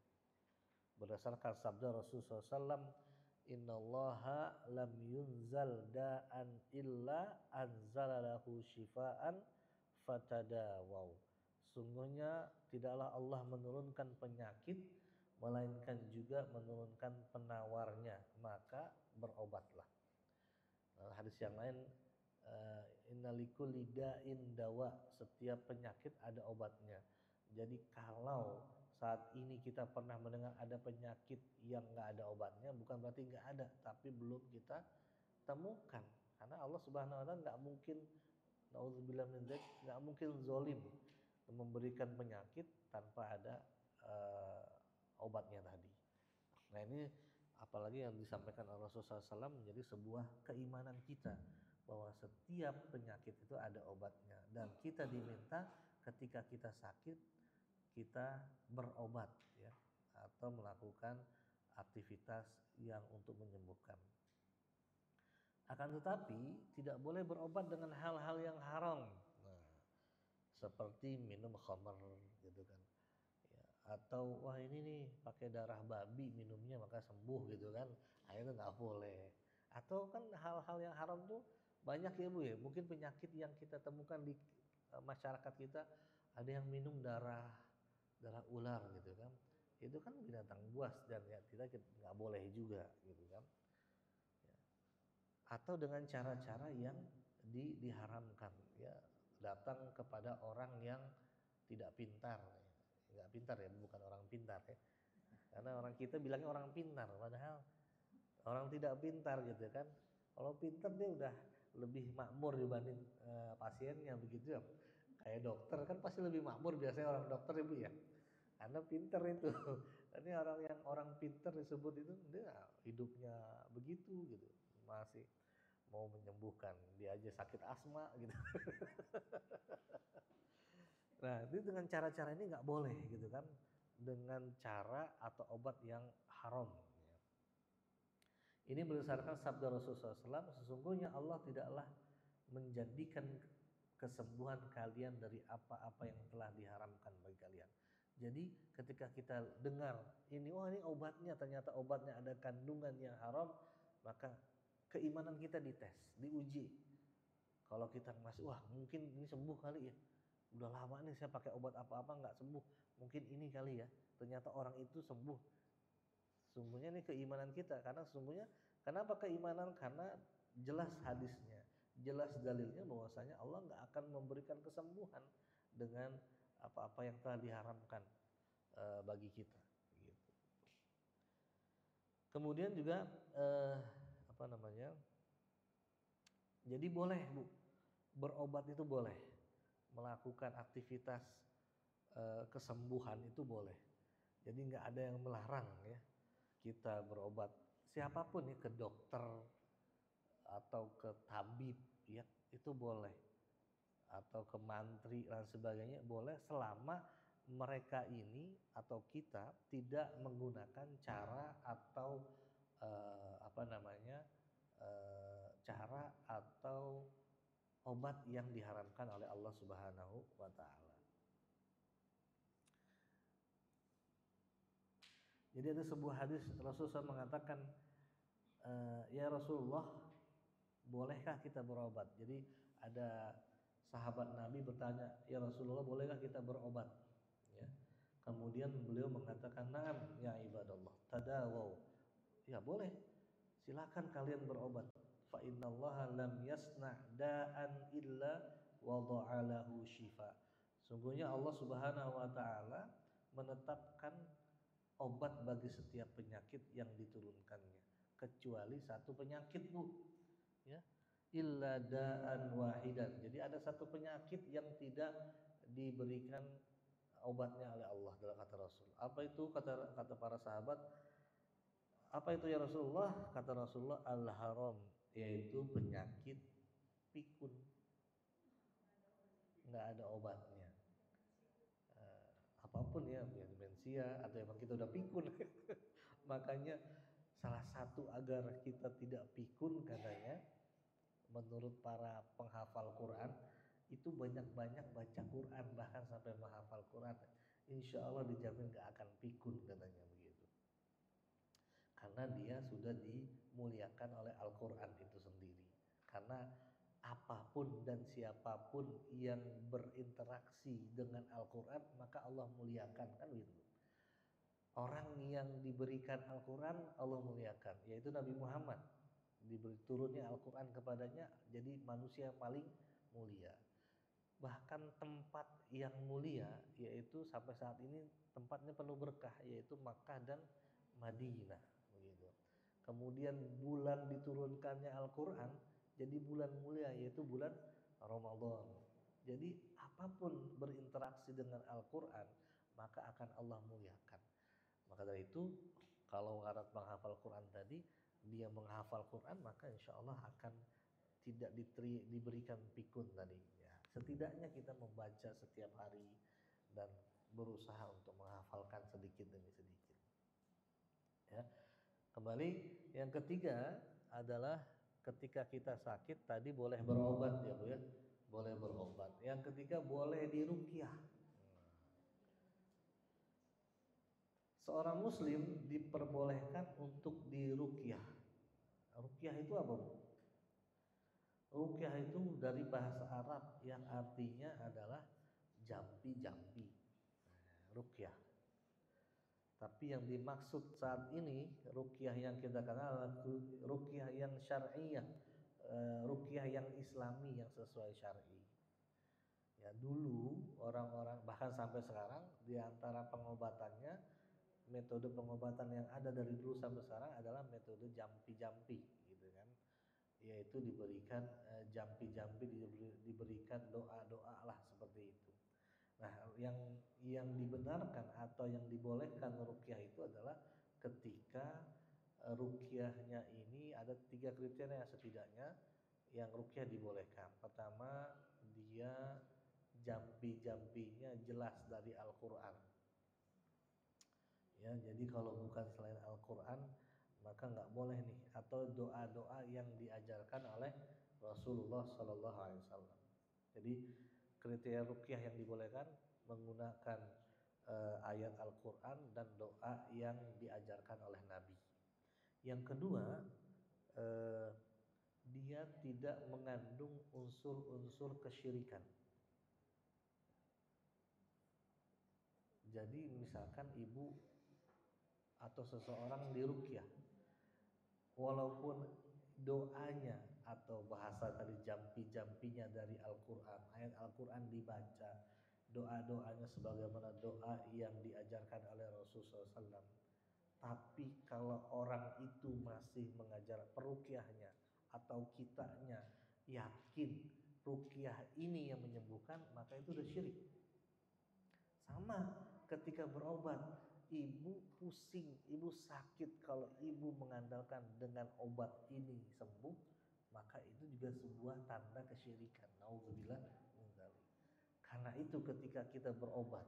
Berdasarkan sabda Rasulullah SAW, innallaha lam yunzal da'an illa anzalalahu shifaan fatadawaw. Sungguhnya tidaklah Allah menurunkan penyakit, melainkan juga menurunkan penawarnya, maka berobatlah. Hadis yang lain, innalikulli da'in dawa, setiap penyakit ada obatnya. Jadi kalau saat ini kita pernah mendengar ada penyakit yang nggak ada obatnya, bukan berarti nggak ada, tapi belum kita temukan. Karena Allah Subhanahu Wa Taala nggak mungkin, naudzubillah min dzalik, nggak mungkin zolim memberikan penyakit tanpa ada obatnya tadi. Nah ini apalagi yang disampaikan oleh Rasulullah SAW menjadi sebuah keimanan kita bahwa setiap penyakit itu ada obatnya, dan kita diminta ketika kita sakit kita berobat ya, atau melakukan aktivitas yang untuk menyembuhkan. Akan tetapi tidak boleh berobat dengan hal-hal yang haram. Nah, seperti minum khamr gitu kan. Ya, atau wah ini nih pakai darah babi minumnya maka sembuh gitu kan. Nah, itu nggak boleh. Atau kan hal-hal yang haram tuh banyak ya Bu ya. Mungkin penyakit yang kita temukan di masyarakat kita, ada yang minum darah ular gitu kan, itu kan binatang buas dan ya kita nggak boleh juga gitu kan ya. Atau dengan cara-cara yang diharamkan ya, datang kepada orang yang tidak pintar, nggak pintar ya, bukan orang pintar ya, karena orang kita bilangnya orang pintar padahal orang tidak pintar gitu kan. Kalau pintar dia udah lebih makmur dibanding pasiennya begitu ya. Kayak dokter kan pasti lebih makmur biasanya orang dokter ibu ya, karena pinter itu. Ini orang pinter disebut itu dia hidupnya begitu gitu, masih mau menyembuhkan, dia aja sakit asma gitu. Nah itu dengan cara-cara ini nggak boleh gitu kan, dengan cara atau obat yang haram. Ini berdasarkan sabda Rasulullah SAW, sesungguhnya Allah tidaklah menjadikan kesembuhan kalian dari apa-apa yang telah diharamkan bagi kalian. Jadi ketika kita dengar ini, wah ini obatnya, ternyata obatnya ada kandungan yang haram, maka keimanan kita dites, diuji. Kalau kita masih, wah mungkin ini sembuh kali ya, udah lama nih saya pakai obat apa-apa nggak sembuh, mungkin ini kali ya, ternyata orang itu sembuh. Sungguhnya ini keimanan kita, karena sungguhnya kenapa keimanan? Karena jelas hadisnya, jelas dalilnya bahwasanya Allah nggak akan memberikan kesembuhan dengan apa-apa yang telah diharamkan bagi kita. Gitu. Kemudian juga apa namanya? Jadi boleh Bu, berobat itu boleh, melakukan aktivitas kesembuhan itu boleh. Jadi nggak ada yang melarang ya kita berobat, siapapun ya, ke dokter atau ke tabib ya itu boleh, atau ke mantri dan sebagainya boleh, selama mereka ini atau kita tidak menggunakan cara atau apa namanya cara atau obat yang diharamkan oleh Allah Subhanahu wa taala. Jadi ada sebuah hadis Rasulullah mengatakan, ya Rasulullah, bolehkah kita berobat? Jadi ada sahabat Nabi bertanya, ya Rasulullah, bolehkah kita berobat? Ya. Kemudian beliau mengatakan, na'am ya ibadallah, tadawaw. Ya boleh, silakan kalian berobat. fa innallaha lam yasna' da'an illa wadha'a lahu syifa. Sungguhnya Allah Subhanahu wa taala menetapkan obat bagi setiap penyakit yang diturunkannya, kecuali satu penyakit, Bu. Ya. Illa da'an wahidan. Jadi ada satu penyakit yang tidak diberikan obatnya oleh Allah dalam kata Rasul. Apa itu kata para sahabat? Apa itu ya Rasulullah? Kata Rasulullah al-haram, yaitu penyakit pikun. Nggak ada obatnya. Apapun ya, demensia atau emang kita udah pikun. Makanya salah satu agar kita tidak pikun katanya, menurut para penghafal Quran, itu banyak-banyak baca Quran, bahkan sampai menghafal Quran. Insya Allah dijamin gak akan pikun katanya begitu. Karena dia sudah dimuliakan oleh Al-Quran itu sendiri. Karena apapun dan siapapun yang berinteraksi dengan Al-Quran, maka Allah muliakan, kan begitu. Orang yang diberikan Al-Quran Allah muliakan, yaitu Nabi Muhammad. Diberi turunnya Al-Quran kepadanya, jadi manusia yang paling mulia. Bahkan tempat yang mulia, yaitu sampai saat ini tempatnya penuh berkah, yaitu Makkah dan Madinah begitu. Kemudian bulan diturunkannya Al-Quran jadi bulan mulia, yaitu bulan Ramadan. Jadi apapun berinteraksi dengan Al-Quran maka akan Allah muliakan. Maka dari itu, kalau syarat menghafal Quran tadi, dia menghafal Quran, maka insya Allah akan tidak diberikan pikun tadi. Ya, setidaknya kita membaca setiap hari dan berusaha untuk menghafalkan sedikit demi sedikit. Ya. Kembali, yang ketiga adalah ketika kita sakit tadi boleh berobat ya Bu ya, boleh berobat. Yang ketiga boleh diruqyah. Seorang muslim diperbolehkan untuk diruqyah. Ruqyah itu apa, Bu? Ruqyah itu dari bahasa Arab yang artinya adalah jampi-jampi. Ruqyah. Tapi yang dimaksud saat ini ruqyah yang kita kenal adalah ruqyah yang syar'iyah, ruqyah yang islami, yang sesuai syar'i. Ya, dulu orang-orang bahkan sampai sekarang di antara pengobatannya, metode pengobatan yang ada dari dulu sampai sekarang adalah metode jampi-jampi gitu kan, yaitu diberikan jampi-jampi, diberikan doa-doa lah seperti itu. Nah, yang dibenarkan atau yang dibolehkan ruqyah itu adalah ketika ruqyahnya ini ada 3 kriteria setidaknya yang ruqyah dibolehkan. Pertama, dia jampi-jampinya jelas dari Al-Quran. Ya, jadi kalau bukan selain Al-Quran maka nggak boleh nih, atau doa-doa yang diajarkan oleh Rasulullah Sallallahu Alaihi Wasallam. Jadi kriteria ruqyah yang dibolehkan menggunakan ayat Al-Quran dan doa yang diajarkan oleh Nabi. Yang kedua, dia tidak mengandung unsur-unsur kesyirikan. Jadi misalkan ibu atau seseorang diruqyah, walaupun doanya atau bahasa tadi jampi-jampinya dari Al-Quran, ayat Al-Quran dibaca, doa-doanya sebagaimana doa yang diajarkan oleh Rasulullah SAW, tapi kalau orang itu masih mengajar peruqyahnya atau kitanya yakin ruqyah ini yang menyembuhkan, maka itu udah syirik. Sama ketika berobat, ibu pusing, ibu sakit, kalau ibu mengandalkan dengan obat ini sembuh, maka itu juga sebuah tanda kesyirikan. Nauzubillah min dzalik. Karena itu ketika kita berobat,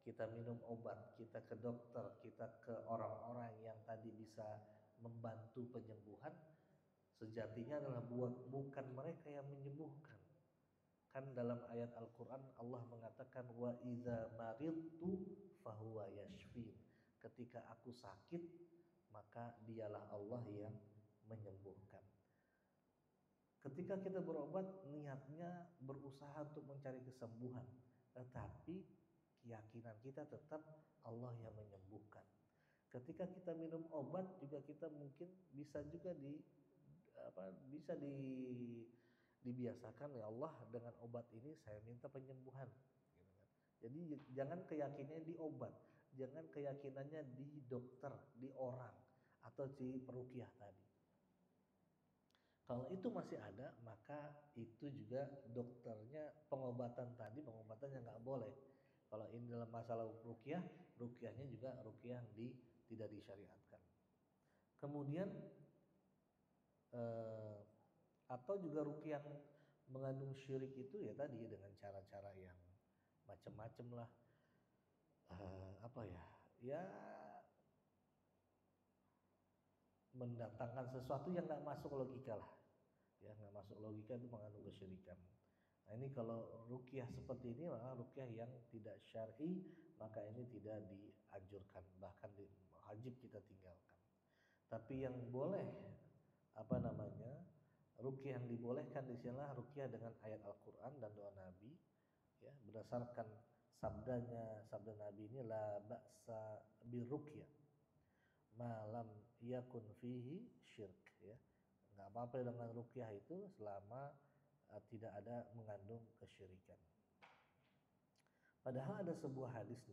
kita minum obat, kita ke dokter, kita ke orang-orang yang tadi bisa membantu penyembuhan, sejatinya adalah bukan mereka yang menyembuhkan. Kan dalam ayat Al-Quran Allah mengatakan wa idza maridtu fahuwa yashfin. Ketika aku sakit maka dialah Allah yang menyembuhkan. Ketika kita berobat niatnya berusaha untuk mencari kesembuhan, tetapi keyakinan kita tetap Allah yang menyembuhkan. Ketika kita minum obat juga kita mungkin bisa juga bisa dibiasakan, ya Allah dengan obat ini saya minta penyembuhan gitu kan. Jadi jangan keyakinannya di obat, jangan keyakinannya di dokter, di orang atau si peruqyah tadi. Kalau itu masih ada, maka itu juga dokternya, pengobatannya nggak boleh. Kalau ini dalam masalah ruqyah, ruqyahnya juga ruqyah tidak disyariatkan. Kemudian atau juga ruqyah yang mengandung syirik itu ya tadi dengan cara-cara yang macam-macam lah. Ya mendatangkan sesuatu yang nggak masuk logika lah. Ya nggak masuk logika, itu mengandung kesyirikan. Nah ini kalau ruqyah seperti ini, maka ruqyah yang tidak syar'i, maka ini tidak dianjurkan, bahkan wajib kita tinggalkan. Tapi yang boleh, ruqyah yang dibolehkan di sinilah ruqyah dengan ayat Al-Qur'an dan doa Nabi, ya, berdasarkan sabda Nabi ini, la ba'sa biruqyah malam yakun fihi syirk, ya. Nggak apa-apa dengan ruqyah itu selama tidak ada mengandung kesyirikan. Padahal ada sebuah hadis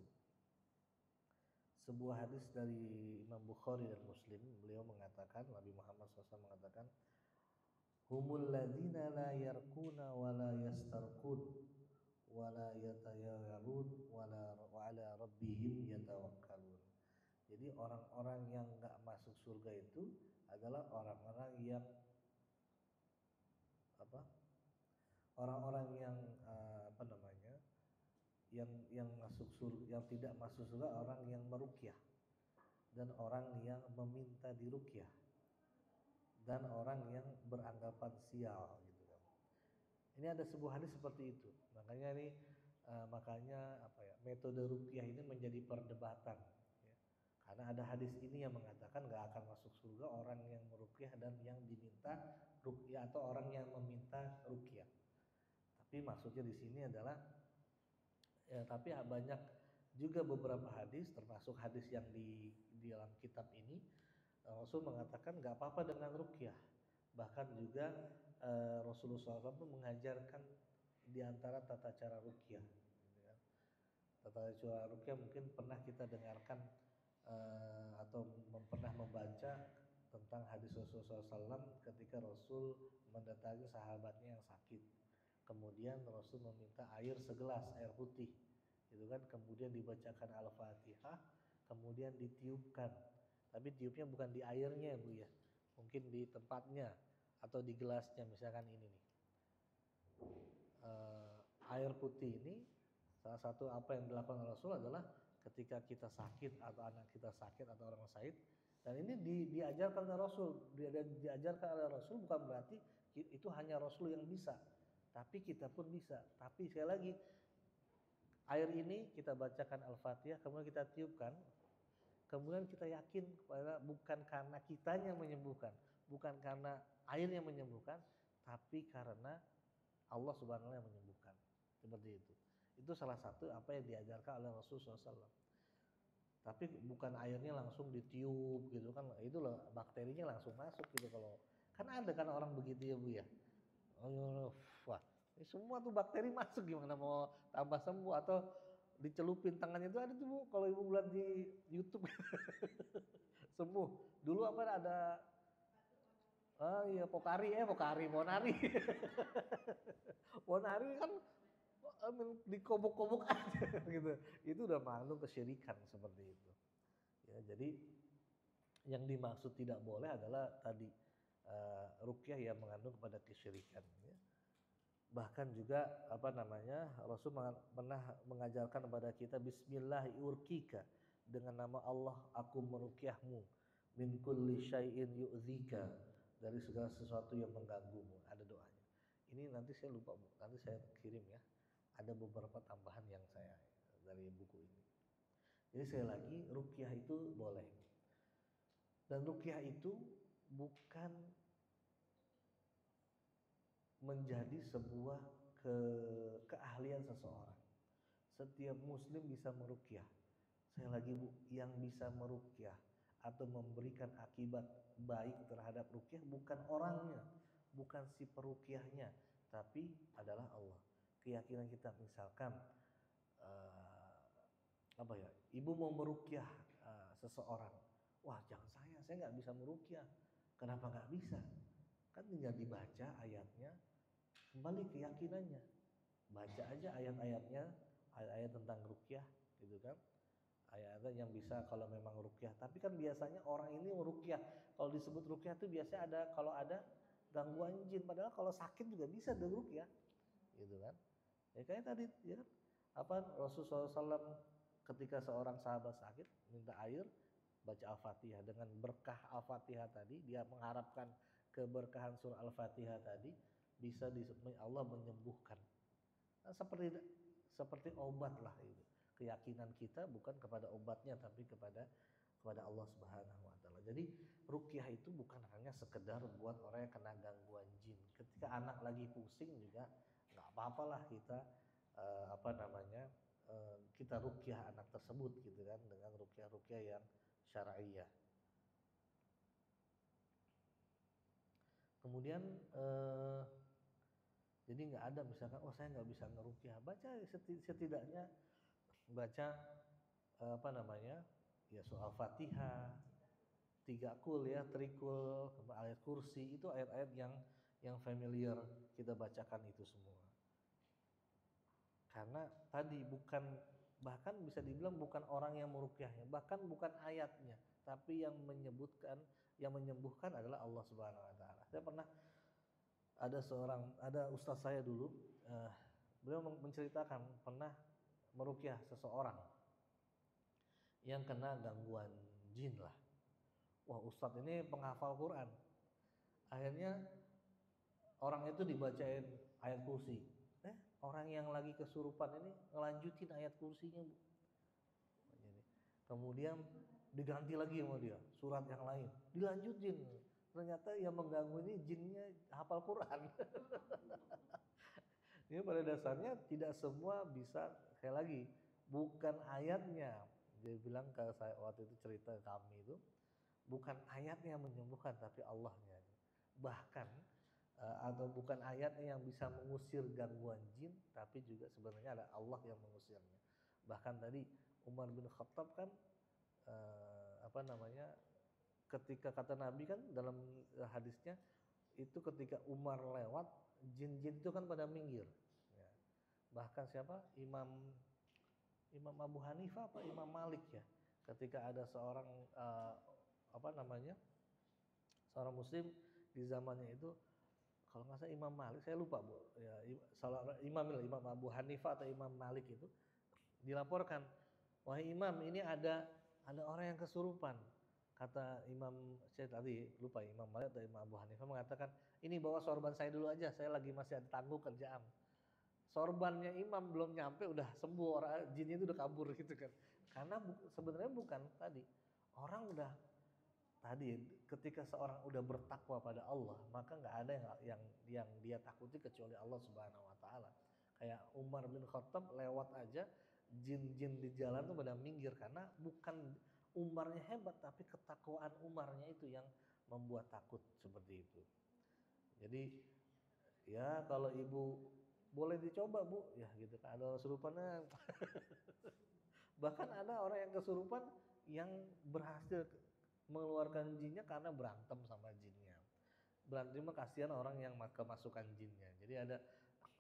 dari Imam Bukhari dan Muslim. Beliau mengatakan, Nabi Muhammad SAW mengatakan, humul ladzina la yarquna wa la yastarqun wa la yatayayyarun wa ala rabbihim yatawakkalun. Jadi orang-orang yang enggak masuk surga itu adalah orang-orang yang yang masuk surga, yang tidak masuk surga orang yang meruqyah, dan orang yang meminta diruqyah, dan orang yang beranggapan sial gitu kan. Ini ada sebuah hadis seperti itu. Makanya metode ruqyah ini menjadi perdebatan, ya. Karena ada hadis ini yang mengatakan enggak akan masuk surga orang yang meruqyah dan yang diminta ruqyah, atau orang yang meminta ruqyah. Tapi maksudnya di sini adalah tapi banyak juga beberapa hadis, termasuk hadis yang di dalam kitab ini, Rasul mengatakan nggak apa-apa dengan ruqyah. Bahkan juga Rasulullah SAW mengajarkan di antara tata cara ruqyah. Gitu kan. Tata cara ruqyah mungkin pernah kita dengarkan atau pernah membaca tentang hadis Rasulullah SAW ketika Rasul mendatangi sahabatnya yang sakit. Kemudian Rasul meminta air segelas, air putih, gitu kan. Kemudian dibacakan Al-Fatihah, kemudian ditiupkan. Tapi tiupnya bukan di airnya, Bu ya. Mungkin di tempatnya atau di gelasnya, misalkan ini nih. Air putih ini salah satu apa yang dilakukan Rasul adalah ketika kita sakit atau anak kita sakit atau orang sakit, dan ini diajarkan oleh Rasul. Diajarkan oleh Rasul bukan berarti itu hanya Rasul yang bisa, tapi kita pun bisa. Tapi sekali lagi, air ini kita bacakan Al-Fatihah, kemudian kita tiupkan, kemudian kita yakin bukan karena kitanya menyembuhkan, bukan karena airnya menyembuhkan, tapi karena Allah Subhanahu wa taala yang menyembuhkan. Seperti itu. Itu salah satu apa yang diajarkan oleh Rasulullah SAW. Tapi bukan airnya langsung ditiup gitu kan, itu loh bakterinya langsung masuk gitu. Kalau kan ada kan orang begitu ya Bu ya. Wah, ini semua tuh bakteri masuk, gimana mau tambah sembuh? Atau dicelupin tangannya itu ada tuh Bu, kalau Ibu lihat di YouTube sembuh. Dulu ada Pokari Monari. Monari kan dikobok-kobok aja gitu. Itu udah mengandung kesyirikan seperti itu. Ya, jadi yang dimaksud tidak boleh adalah tadi ruqyah yang mengandung kepada kesyirikan, ya. Bahkan juga Rasul pernah mengajarkan kepada kita bismillahirrahmanirrahim, dengan nama Allah aku meruqyahmu, min kulli syai'in yu'dzika, dari segala sesuatu yang mengganggumu. Ada doanya. Ini nanti saya lupa Bu, nanti saya kirim ya. Ada beberapa tambahan yang saya dari buku ini. Jadi sekali lagi, ruqyah itu boleh. Dan ruqyah itu bukan menjadi sebuah keahlian seseorang. Setiap muslim bisa meruqyah. Sekali lagi Bu, yang bisa meruqyah atau memberikan akibat baik terhadap ruqyah bukan orangnya, bukan si peruqyahnya, tapi adalah Allah. Keyakinan kita misalkan apa ya, ibu mau meruqyah seseorang, wah jangan saya nggak bisa meruqyah. Kenapa nggak bisa? Kan tinggal dibaca ayatnya, kembali keyakinannya, baca aja ayat-ayatnya, ayat-ayat tentang ruqyah gitu kan, ayat-ayat yang bisa kalau memang ruqyah. Tapi kan biasanya orang ini meruqyah, kalau disebut ruqyah itu biasanya ada, kalau ada gangguan jin, padahal kalau sakit juga bisa diruqyah gitu kan. Ya kayak tadi ya kan, apa Rasulullah SAW ketika seorang sahabat sakit minta air, baca Al-Fatihah, dengan berkah Al-Fatihah tadi dia mengharapkan keberkahan surah Al-Fatihah tadi bisa Allah menyembuhkan. Nah, seperti obat lah itu. Keyakinan kita bukan kepada obatnya tapi kepada Allah Subhanahu wa taala. Jadi ruqyah itu bukan hanya sekedar buat orang yang kena gangguan jin. Ketika anak lagi pusing juga nggak apa-apalah kita kita ruqyah anak tersebut gitu kan, dengan ruqyah yang syar'iyah. Kemudian jadi nggak ada misalkan, oh saya nggak bisa ngeruqyah, baca setidaknya baca ya surah Fatihah, 3 kul ya, trikul, ayat kursi, itu ayat-ayat yang familiar kita bacakan itu semua. Karena tadi bukan, bahkan bisa dibilang bukan orang yang meruqyahnya, bahkan bukan ayatnya, tapi yang menyembuhkan adalah Allah Subhanahu wa taala. Saya pernah ada ustaz saya dulu, beliau menceritakan pernah meruqyah seseorang yang kena gangguan jin lah. Wah, ustaz ini penghafal Quran. Akhirnya orang itu dibacain ayat kursi. Orang yang lagi kesurupan ini ngelanjutin ayat kursinya, Bu. Kemudian diganti lagi sama dia, surat yang lain, dilanjutin. Ternyata yang mengganggu ini jinnya hafal Quran. Ini pada dasarnya tidak semua bisa, sekali lagi, bukan ayatnya. Dia bilang ke saya waktu itu, cerita kami itu, bukan ayatnya yang menyembuhkan, tapi Allahnya. Bahkan atau bukan ayatnya yang bisa mengusir gangguan jin, tapi juga sebenarnya ada Allah yang mengusirnya. Bahkan tadi Umar bin Khattab kan ketika kata Nabi kan dalam hadisnya itu, ketika Umar lewat, jin-jin itu kan pada minggir. Ya. Bahkan siapa? Imam Abu Hanifah apa Imam Malik ya, ketika ada seorang seorang muslim di zamannya itu, kalau nggak salah Imam Malik, saya lupa Bu, ya, Imam Abu Hanifah atau Imam Malik itu dilaporkan, wahai Imam, ini ada orang yang kesurupan. Kata Imam, saya tadi lupa Imam Malik atau Imam Abu Hanifah mengatakan, ini bawa sorban saya dulu aja, saya lagi masih ada tangguh kerjaan. Sorbannya Imam belum nyampe udah sembuh, orang jinnya itu udah kabur gitu kan. Karena sebenarnya bukan tadi, orang udah tadi ketika seorang udah bertakwa pada Allah, maka nggak ada yang dia takuti kecuali Allah Subhanahu wa taala. Kayak Umar bin Khattab lewat aja, jin-jin di jalan tuh pada minggir, karena bukan Umarnya hebat, tapi ketakwaan Umarnya itu yang membuat takut seperti itu. Jadi ya kalau ibu boleh dicoba Bu, ya gitu kan, ada kesurupannya. Bahkan ada orang yang kesurupan yang berhasil mengeluarkan jinnya karena berantem sama jinnya. Berantem kasihan orang yang kemasukan jinnya. Jadi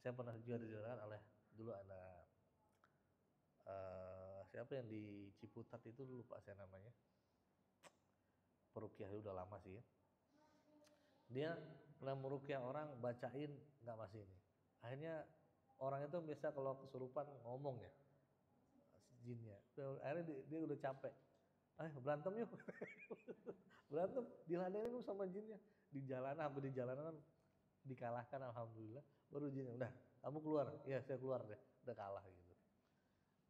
saya pernah juga dijelaskan oleh, dulu ada siapa yang di Ciputat itu, lupa saya namanya, peruqyah udah lama sih ya. Dia pernah meruqyah orang, bacain nggak masih ini. Akhirnya orang itu biasa kalau kesurupan ngomong ya jinnya. Akhirnya dia udah capek. Berantem yuk. Berantem, diladenin sama jinnya. Di jalanan kan dikalahkan, alhamdulillah. Baru jinnya, udah kamu keluar. Ya saya keluar deh, udah kalah gitu.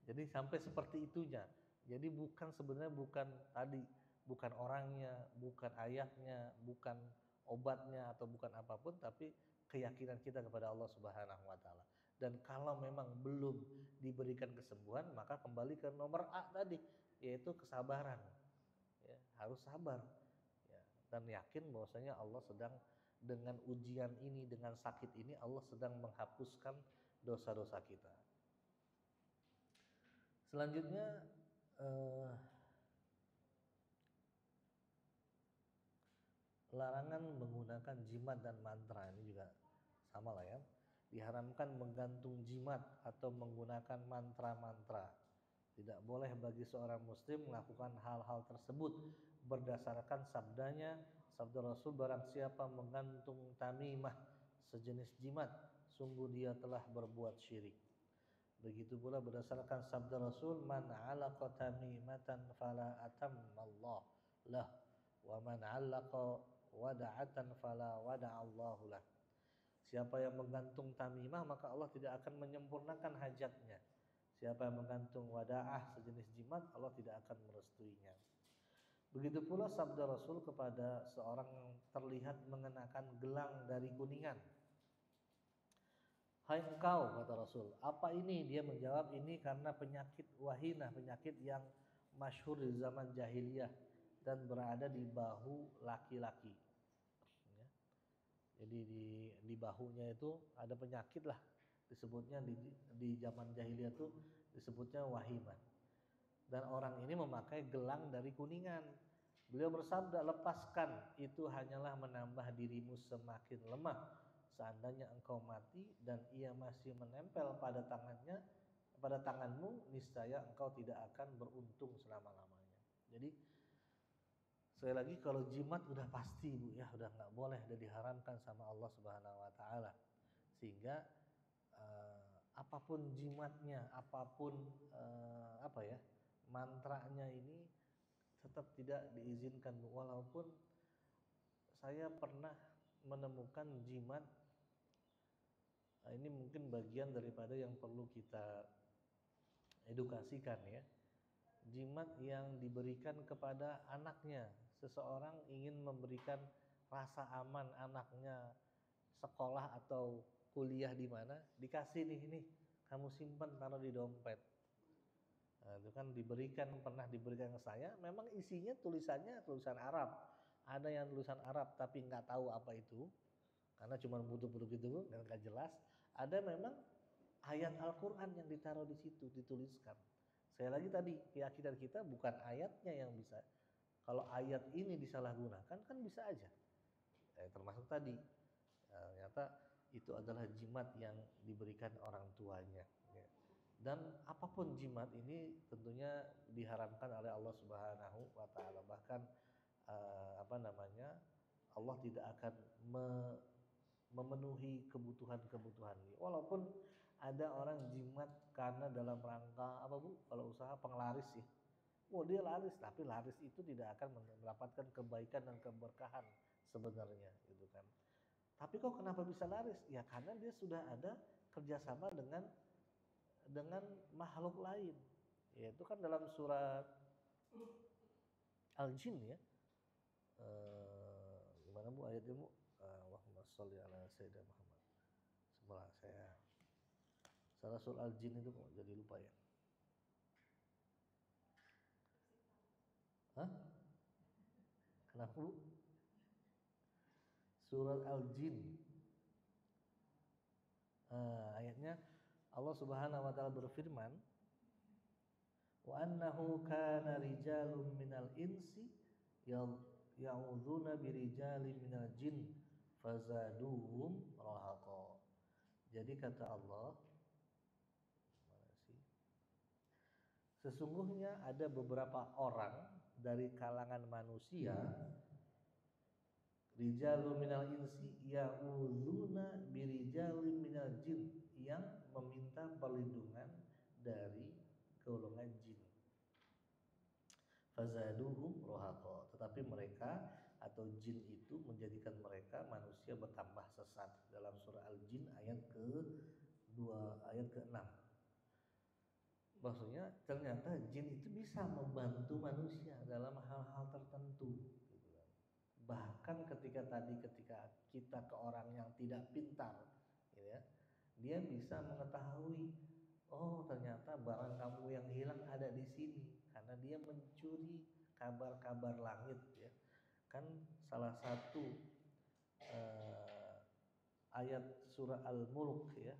Jadi sampai seperti itunya. Jadi sebenarnya bukan orangnya, bukan ayatnya, bukan obatnya, atau bukan apapun, tapi keyakinan kita kepada Allah Subhanahu wa taala. Dan kalau memang belum diberikan kesembuhan, maka kembali ke nomor A tadi, yaitu kesabaran. Ya, harus sabar ya, dan yakin bahwasanya Allah sedang dengan ujian ini, dengan sakit ini Allah sedang menghapuskan dosa-dosa kita. Selanjutnya larangan menggunakan jimat dan mantra ini juga sama lah ya. Diharamkan menggantung jimat atau menggunakan mantra-mantra. Tidak boleh bagi seorang muslim melakukan hal-hal tersebut berdasarkan sabdanya, sabda Rasul, barang siapa menggantung tamimah sejenis jimat, sungguh dia telah berbuat syirik. Begitu pula berdasarkan sabda Rasul, man 'alaqa tamimatan fala atammallah lah, wa man 'alaqa wada'atan fala wada'allahu lah. Siapa yang menggantung tamimah maka Allah tidak akan menyempurnakan hajatnya. Siapa yang menggantung wada'ah sejenis jimat, Allah tidak akan merestuinya. Begitu pula sabda Rasul kepada seorang yang terlihat mengenakan gelang dari kuningan. Hai engkau, kata Rasul, apa ini? Dia menjawab, ini karena penyakit wahinah, penyakit yang masyhur di zaman jahiliyah dan berada di bahu laki-laki. Ya. Jadi di bahunya itu ada penyakit lah, disebutnya di zaman jahiliyah itu disebutnya wahimah. Dan orang ini memakai gelang dari kuningan. Beliau bersabda, lepaskan, itu hanyalah menambah dirimu semakin lemah. Seandainya engkau mati dan ia masih menempel pada tangannya, pada tanganmu, niscaya engkau tidak akan beruntung selama-lamanya. Jadi sekali lagi, kalau jimat udah pasti Bu ya, udah nggak boleh, udah diharamkan sama Allah Subhanahu Wa Taala. Sehingga apapun jimatnya, apapun mantranya ini tetap tidak diizinkan Bu. Walaupun saya pernah menemukan jimat, ini mungkin bagian daripada yang perlu kita edukasikan ya. Jimat yang diberikan kepada anaknya. Seseorang ingin memberikan rasa aman anaknya sekolah atau kuliah di mana, dikasih nih kamu simpan, taruh di dompet. Nah, itu kan pernah diberikan ke saya. Memang isinya tulisannya tulisan Arab. Ada yang tulisan Arab tapi nggak tahu apa itu, karena cuma butuh-butuh gitu dan nggak jelas. Ada memang ayat Al-Quran yang ditaruh di situ, dituliskan. Saya lagi tadi, keyakinan kita bukan ayatnya yang bisa. Kalau ayat ini disalahgunakan kan bisa aja. Termasuk tadi, ternyata itu adalah jimat yang diberikan orang tuanya. Ya. Dan apapun jimat ini tentunya diharamkan oleh Allah Subhanahu Wa Taala. Bahkan Allah tidak akan memenuhi kebutuhan-kebutuhan ini. Walaupun ada orang jimat karena dalam rangka apa Bu? Kalau usaha penglaris ya. Dia laris, tapi laris itu tidak akan mendapatkan kebaikan dan keberkahan sebenarnya, gitu kan. Tapi kok kenapa bisa laris? Ya karena dia sudah ada kerjasama dengan makhluk lain. Yaitu kan dalam surat Al-Jin ya. Gimana Bu ayatnya Bu? Allahumma sholli ala sayyidina Muhammad. Sebelah saya salah surah Al-Jin itu kok jadi lupa ya. Hah? Kenapa Bu? Surat Al-Jin. Ayatnya Allah Subhanahu wa taala berfirman, wa annahu kana rijalun minal insi ya'udzuna birijalin minal jin fazaduhum rahaqa. Jadi kata Allah, sesungguhnya ada beberapa orang dari kalangan manusia, rijalun minal insi ya'udzuna birijalin minal jin, yang meminta perlindungan dari golongan jin. Fazaduhum rahaqa, tetapi mereka atau jin itu menjadikan mereka manusia bertambah sesat. Dalam surah Al-Jin ayat ke-2 ayat ke-6. Maksudnya ternyata jin itu bisa membantu manusia dalam hal-hal tertentu. Bahkan ketika kita ke orang yang tidak pintar, gitu ya, dia bisa mengetahui, oh ternyata barang kamu yang hilang ada di sini, karena dia mencuri kabar-kabar langit ya. Kan salah satu ayat surah Al-Mulk ya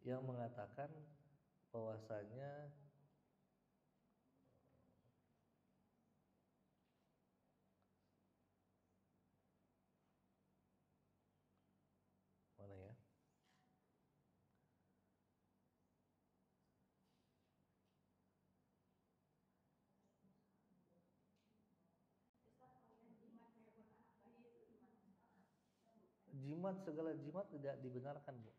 yang mengatakan bahwasanya mana ya? Jimat, segala jimat tidak dibenarkan, Bu.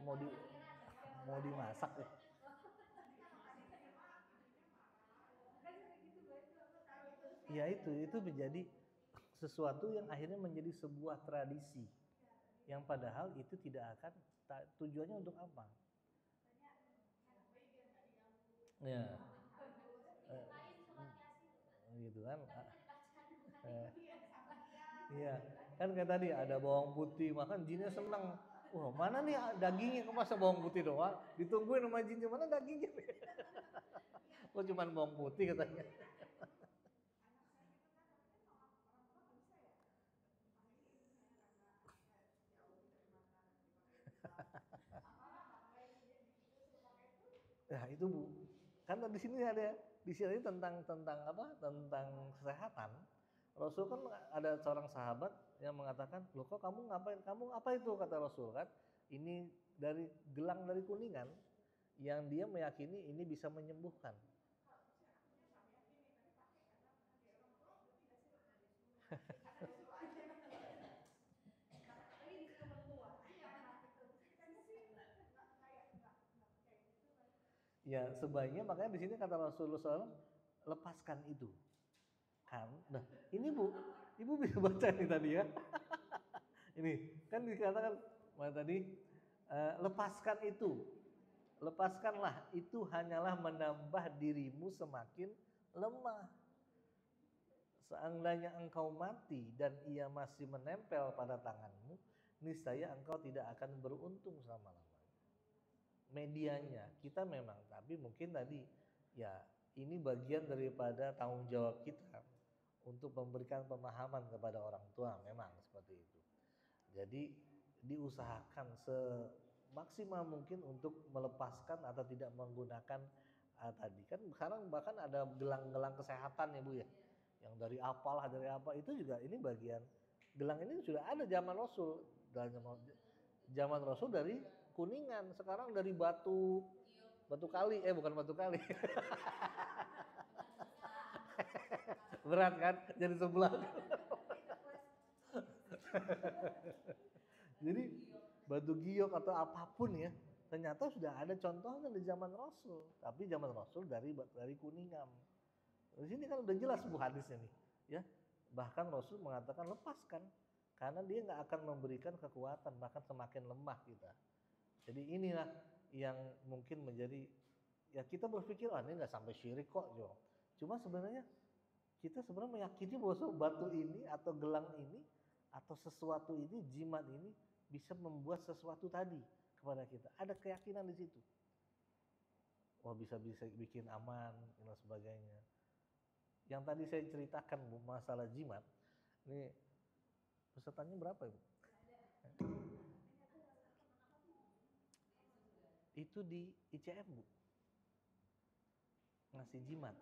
Mau di mau dimasak ya. Ya itu menjadi sesuatu yang akhirnya menjadi sebuah tradisi yang padahal itu tidak akan tujuannya untuk apa? Ya, gitu kan? Iya, kan kayak tadi ada bawang putih, makan jinnya senang. Wah, mana nih dagingnya? Kok masa bawang putih doang? Ditungguin sama jinnya, mana dagingnya? Kok cuman bawang putih katanya. Nah itu Bu, kan di sini ada di sini tentang apa? Tentang kesehatan. Rasul kan ada seorang sahabat yang mengatakan, loh kok kamu ngapain? Kamu apa itu kata Rasul kan? Ini dari gelang dari kuningan yang dia meyakini ini bisa menyembuhkan. Ya sebaiknya makanya di sini kata Rasulullah SAW, lepaskan itu kan. Nah ini Bu, Ibu bisa baca nih tadi ya. Ini kan dikatakan tadi lepaskan itu, lepaskanlah itu hanyalah menambah dirimu semakin lemah. Seandainya engkau mati dan ia masih menempel pada tanganmu, niscaya engkau tidak akan beruntung selama-lamanya. Medianya kita memang, tapi mungkin tadi ya ini bagian daripada tanggung jawab kita untuk memberikan pemahaman kepada orang tua, memang seperti itu. Jadi diusahakan semaksimal mungkin untuk melepaskan atau tidak menggunakan tadi kan sekarang bahkan ada gelang-gelang kesehatan ya Bu ya, yang dari apalah dari apa itu juga ini bagian gelang ini sudah ada zaman Rasul, zaman Rasul dari kuningan, sekarang dari batu kali bukan batu kali. Berat kan jadi sebelah. Jadi batu giok atau apapun ya, ternyata sudah ada contohnya di zaman Rasul, tapi zaman Rasul dari kuningan. Di sini kan udah jelas Bu hadisnya nih, ya. Bahkan Rasul mengatakan lepaskan, karena dia nggak akan memberikan kekuatan, bahkan semakin lemah kita. Jadi inilah yang mungkin menjadi ya kita berpikir ini nggak sampai syirik kok Jo. Cuma sebenarnya kita sebenarnya meyakini bahwa batu ini atau gelang ini atau sesuatu ini jimat ini bisa membuat sesuatu tadi kepada kita. Ada keyakinan di situ. Wah bisa bikin aman dan sebagainya. Yang tadi saya ceritakan Bu, masalah jimat. Ini pesertanya berapa Ibu? Itu di ICM Bu. Ngasih jimat.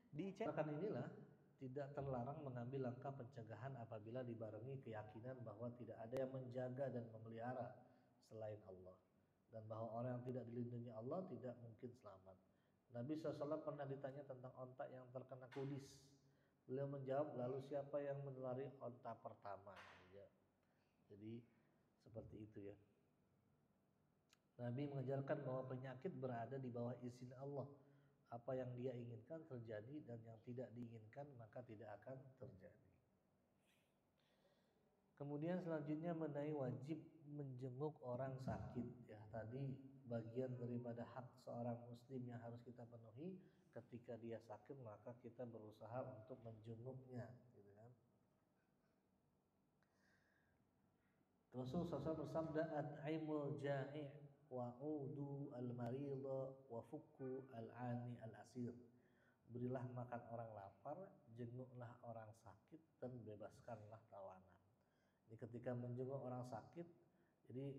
Di ICM inilah tidak terlarang mengambil langkah pencegahan apabila dibarengi keyakinan bahwa tidak ada yang menjaga dan memelihara selain Allah, dan bahwa orang yang tidak dilindungi Allah tidak mungkin selamat. Nabi SAW pernah ditanya tentang onta yang terkena kudis. Beliau menjawab, lalu siapa yang menulari onta pertama? Ya. Jadi seperti itu ya. Nabi mengajarkan bahwa penyakit berada di bawah izin Allah. Apa yang dia inginkan terjadi dan yang tidak diinginkan maka tidak akan terjadi. Kemudian selanjutnya mengenai wajib menjenguk orang sakit. Ya, tadi bagian daripada hak seorang muslim yang harus kita penuhi ketika dia sakit maka kita berusaha untuk menjenguknya, gitu kan. Rasul SAW bersabda, "At'imul ja'i' wa'udu al-marida wa fukku al-'ani al-asir." Berilah makan orang lapar, jenguklah orang sakit, dan bebaskanlah tawanan. Jadi ketika menjenguk orang sakit, jadi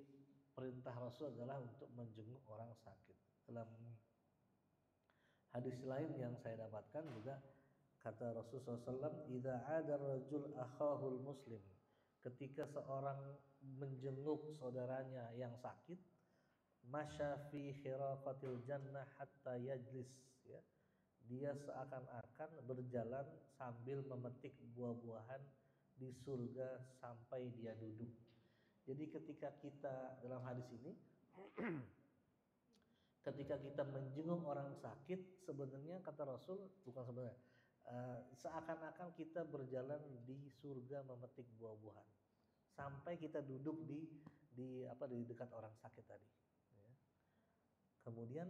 perintah Rasul adalah untuk menjenguk orang sakit. Dalam hadis lain yang saya dapatkan juga kata Rasulullah SAW, "Idza 'ada rajul akhahul muslim." Ketika seorang menjenguk saudaranya yang sakit, masya fi khirafatil jannah hatta yajlis, ya. Dia seakan-akan berjalan sambil memetik buah-buahan di surga sampai dia duduk. Jadi ketika kita dalam hadis ini ketika kita menjenguk orang sakit, sebenarnya kata Rasul, bukan sebenarnya, seakan-akan kita berjalan di surga memetik buah-buahan sampai kita duduk di dekat orang sakit tadi, ya. Kemudian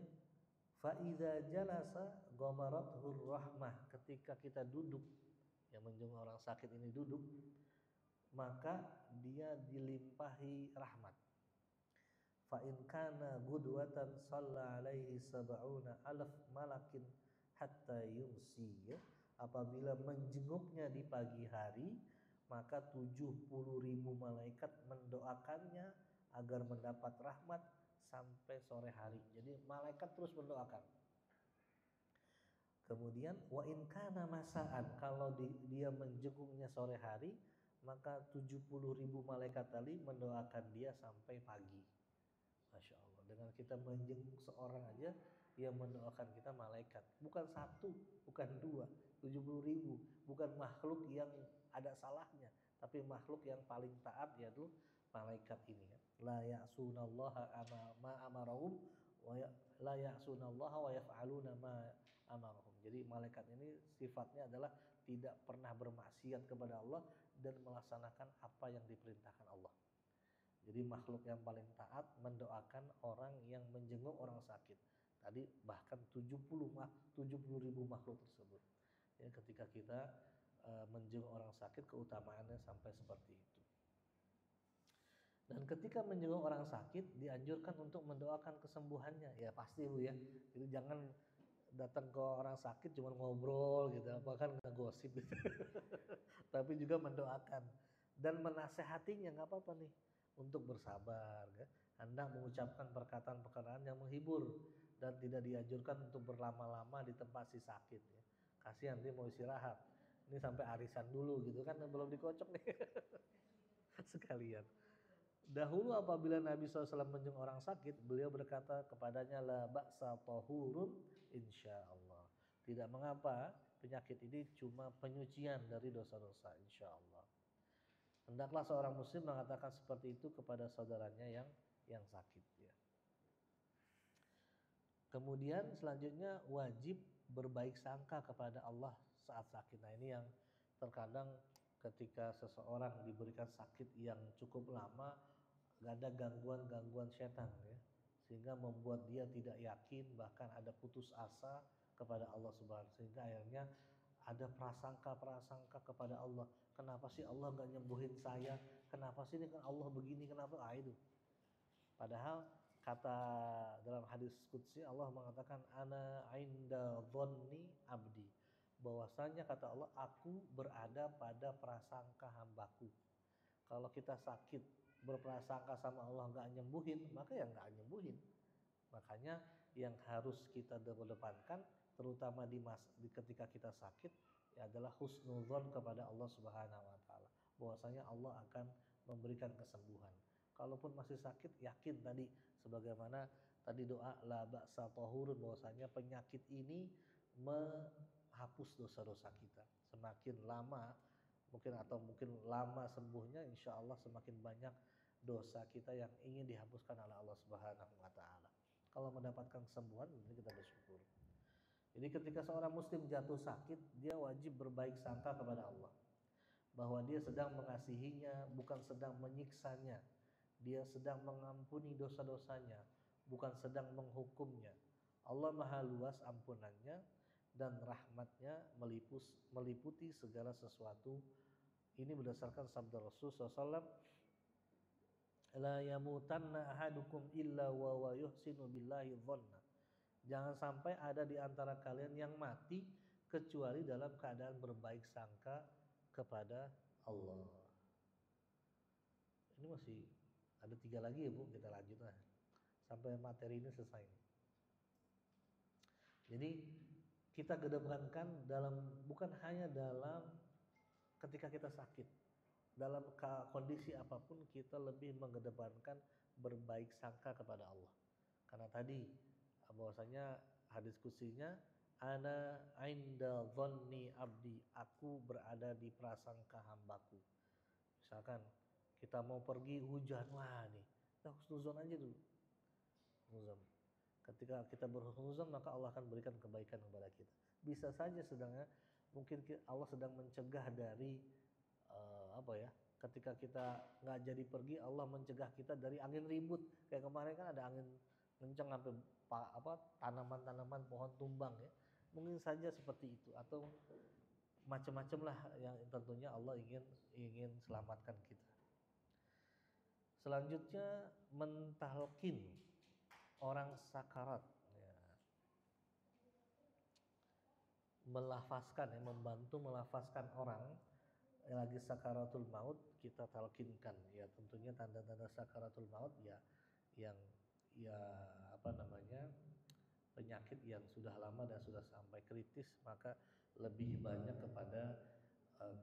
faida jalasa ghamarathu rahmah, ketika kita duduk, yang menjenguk orang sakit ini duduk, maka dia dilimpahi rahmat. Fa in kana gudwatan shalla alaihi sab'una alaf malakin hatta yumsi, ya. Apabila menjenguknya di pagi hari, maka 70.000 malaikat mendoakannya agar mendapat rahmat sampai sore hari. Jadi malaikat terus mendoakan. Kemudian wa in kana masaan, kalau dia menjenguknya sore hari, maka 70.000 malaikat tadi mendoakan dia sampai pagi. Masya Allah, dengan kita menjenguk seorang aja, yang mendoakan kita malaikat. Bukan satu, bukan dua, 70.000. Bukan makhluk yang ada salahnya, tapi makhluk yang paling taat, yaitu malaikat ini, ya. La ya'sunallaha ma amarahum wa la ya'sunallaha wa yaf'aluna ma amarahum. Jadi malaikat ini sifatnya adalah tidak pernah bermaksiat kepada Allah dan melaksanakan apa yang diperintahkan Allah. Jadi makhluk yang paling taat mendoakan orang yang menjenguk orang sakit. Tadi bahkan 70.000 makhluk tersebut. Ya, ketika kita menjenguk orang sakit, keutamaannya sampai seperti itu. Dan ketika menjenguk orang sakit, dianjurkan untuk mendoakan kesembuhannya. Ya pasti Bu, ya. Jadi jangan datang ke orang sakit cuma ngobrol gitu, bahkan ngegosip gitu. Tapi juga mendoakan dan menasehatinya, nggak apa-apa nih, untuk bersabar, ya. Hendak mengucapkan perkataan-perkataan yang menghibur dan tidak dianjurkan untuk berlama-lama di tempat si sakit, ya. Kasihan dia mau istirahat. Ini sampai arisan dulu gitu kan, belum dikocok nih. Sekalian. Dahulu apabila Nabi SAW menjenguk orang sakit, beliau berkata kepadanya, la ba'sa tahurun insyaallah. Tidak mengapa, penyakit ini cuma penyucian dari dosa-dosa, insyaallah. Hendaklah seorang muslim mengatakan seperti itu kepada saudaranya yang sakit, ya. Kemudian selanjutnya wajib berbaik sangka kepada Allah saat sakit. Nah ini yang terkadang ketika seseorang diberikan sakit yang cukup lama, gak ada gangguan-gangguan setan, ya, sehingga membuat dia tidak yakin, bahkan ada putus asa kepada Allah Subhanahu, sehingga akhirnya ada prasangka-prasangka kepada Allah. Kenapa sih Allah gak nyembuhin saya? Kenapa sih ini kan Allah begini? Kenapa? Itu. Padahal kata dalam hadis qudsi Allah mengatakan, ana inda dhanni abdi. Bahwasanya kata Allah, aku berada pada prasangka hambaku. Kalau kita sakit berprasangka sama Allah nggak nyembuhin, maka ya nggak nyembuhin. Makanya yang harus kita depankan, terutama ketika kita sakit, ya adalah husnudzon kepada Allah Subhanahu Wa Taala. Bahwasanya Allah akan memberikan kesembuhan. Kalaupun masih sakit, yakin tadi sebagaimana tadi doa la ba'sa tahurun, bahwasanya penyakit ini menghapus dosa-dosa kita. Semakin lama mungkin lama sembuhnya, insya Allah semakin banyak dosa kita yang ingin dihapuskan oleh Allah Subhanahu Wa Taala. Kalau mendapatkan kesembuhan, ini kita bersyukur. Jadi ketika seorang muslim jatuh sakit, dia wajib berbaik sangka kepada Allah, bahwa dia sedang mengasihinya, bukan sedang menyiksanya. Dia sedang mengampuni dosa-dosanya, bukan sedang menghukumnya. Allah maha luas ampunannya dan rahmatnya meliputi segala sesuatu. Ini berdasarkan sabda Rasul SAW, La yamutanna ahadukum illa wa yuhsinu billahi dhanna. Jangan sampai ada di antara kalian yang mati kecuali dalam keadaan berbaik sangka kepada Allah. Ini masih ada 3 lagi ya Bu, kita lanjut lah sampai materi ini selesai. Jadi kita kedepankan dalam, bukan hanya dalam ketika kita sakit, dalam kondisi apapun kita lebih mengedepankan berbaik sangka kepada Allah. Karena tadi bahwasanya hadis kutsinya, ana inda dhanni abdi, aku berada di prasangka hambaku. Misalkan kita mau pergi hujan, wah nih, kita husnuzon aja dulu. Husnuzon. Ketika kita berhusnuzon maka Allah akan berikan kebaikan kepada kita. Bisa saja sedangnya mungkin Allah sedang mencegah dari apa ya? Ketika kita nggak jadi pergi, Allah mencegah kita dari angin ribut. Kayak kemarin kan ada angin kencang sampai tanaman-tanaman pohon tumbang ya. Mungkin saja seperti itu atau macam-macam lah yang tentunya Allah ingin selamatkan kita. Selanjutnya mentalkin orang sakarat ya. Melafazkan ya, membantu melafazkan orang yang lagi sakaratul maut, kita talkinkan ya. Tentunya tanda-tanda sakaratul maut ya, yang ya apa namanya, penyakit yang sudah lama dan sudah sampai kritis, maka lebih banyak kepada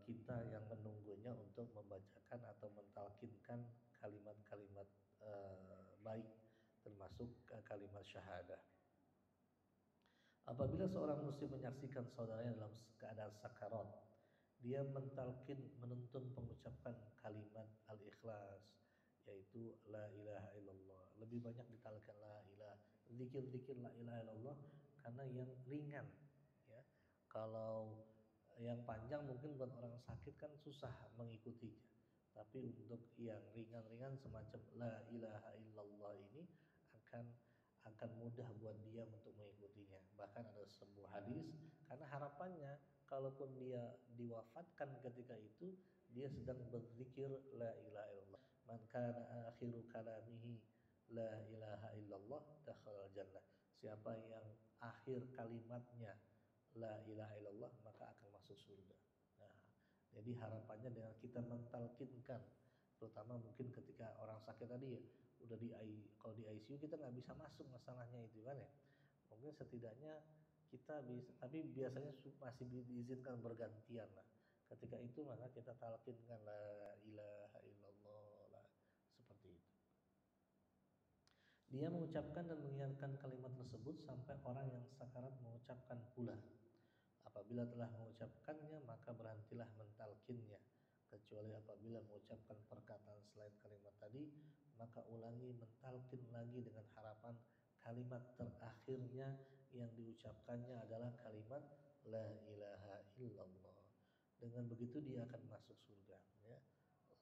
kita yang menunggunya untuk membacakan atau mentalkinkan kalimat-kalimat baik, termasuk kalimat syahadah. Apabila seorang muslim menyaksikan saudaranya dalam keadaan sakarat, dia mentalkin, menuntun pengucapan kalimat al-ikhlas, yaitu la ilaha illallah. Lebih banyak ditalkan la ilaha, zikir-zikir la ilaha illallah, karena yang ringan ya. Kalau yang panjang mungkin buat orang sakit kan susah mengikutinya. Tapi untuk yang ringan-ringan semacam la ilaha illallah ini akan mudah buat dia untuk mengikutinya. Bahkan ada sebuah hadis, karena harapannya kalaupun dia diwafatkan ketika itu, dia sedang berzikir la ilaha illallah. Man kana akhiru kalamihi la ilaha illallah dakhala jannah. Siapa yang akhir kalimatnya la ilaha illallah maka akan masuk surga. Nah, jadi harapannya dengan kita mentalkinkan, terutama mungkin ketika orang sakit tadi ya, udah kalau di ICU kita nggak bisa masuk masalahnya itu kan ya. Mungkin setidaknya kita bisa, tapi biasanya masih diizinkan bergantian lah. Ketika itu maka kita talkinkan la ilaha illallah lah, seperti itu. Dia mengucapkan dan mengingatkan kalimat tersebut sampai orang yang sakarat mengucapkan pula. Apabila telah mengucapkannya maka berhentilah mentalkinnya. Kecuali apabila mengucapkan perkataan selain kalimat tadi, maka ulangi mentalkin lagi dengan harapan kalimat terakhirnya yang diucapkannya adalah kalimat la ilaha illallah. Dengan begitu dia akan masuk surga ya.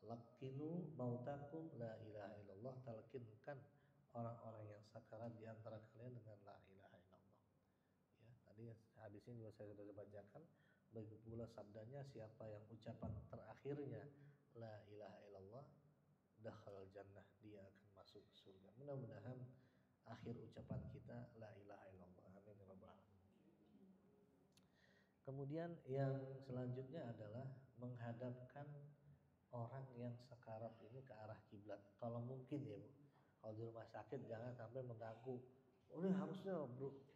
Lakinu mautakum la ilaha illallah, talkinkan orang-orang yang sakarat di antara kalian dengan la ilaha illallah. Ya, tadi hadisnya juga saya sudah bacakan. Begitu pula sabdanya, siapa yang ucapan terakhirnya la ilaha illallah dakhala jannah, dia akan masuk surga. Mudah-mudahan akhir ucapan kita la ilaha illallah. Amin ya rabbal alamin. Kemudian yang selanjutnya adalah menghadapkan orang yang sekarat ini ke arah kiblat. Kalau mungkin ya Bu, kalau di rumah sakit jangan sampai mengganggu. Oh, ini harusnya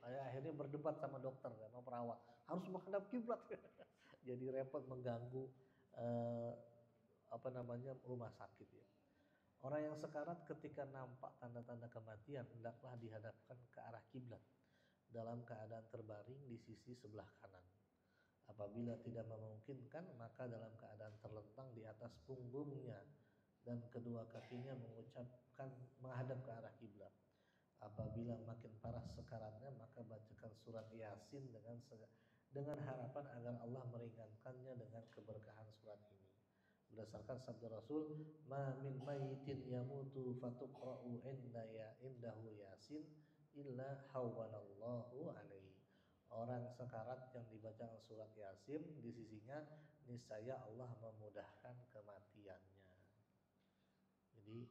akhirnya berdebat sama dokter sama perawat, harus menghadap kiblat. Jadi repot, mengganggu rumah sakit ya. Orang yang sekarat ketika nampak tanda-tanda kematian hendaklah dihadapkan ke arah kiblat dalam keadaan terbaring di sisi sebelah kanan. Apabila tidak memungkinkan maka dalam keadaan terlentang di atas punggungnya dan kedua kakinya menghadap ke arah kiblat. Apabila makin parah sekaratnya maka bacakan surat Yasin dengan harapan agar Allah meringankannya dengan keberkahan surat ini. Berdasarkan sabda Rasul, ma min mayyitin yamutu fatuqra'u indahu Yasin illa hawwanallahu alaihi. Orang sekarat yang dibaca surat Yasin di sisinya, niscaya Allah memudahkan kematiannya. Jadi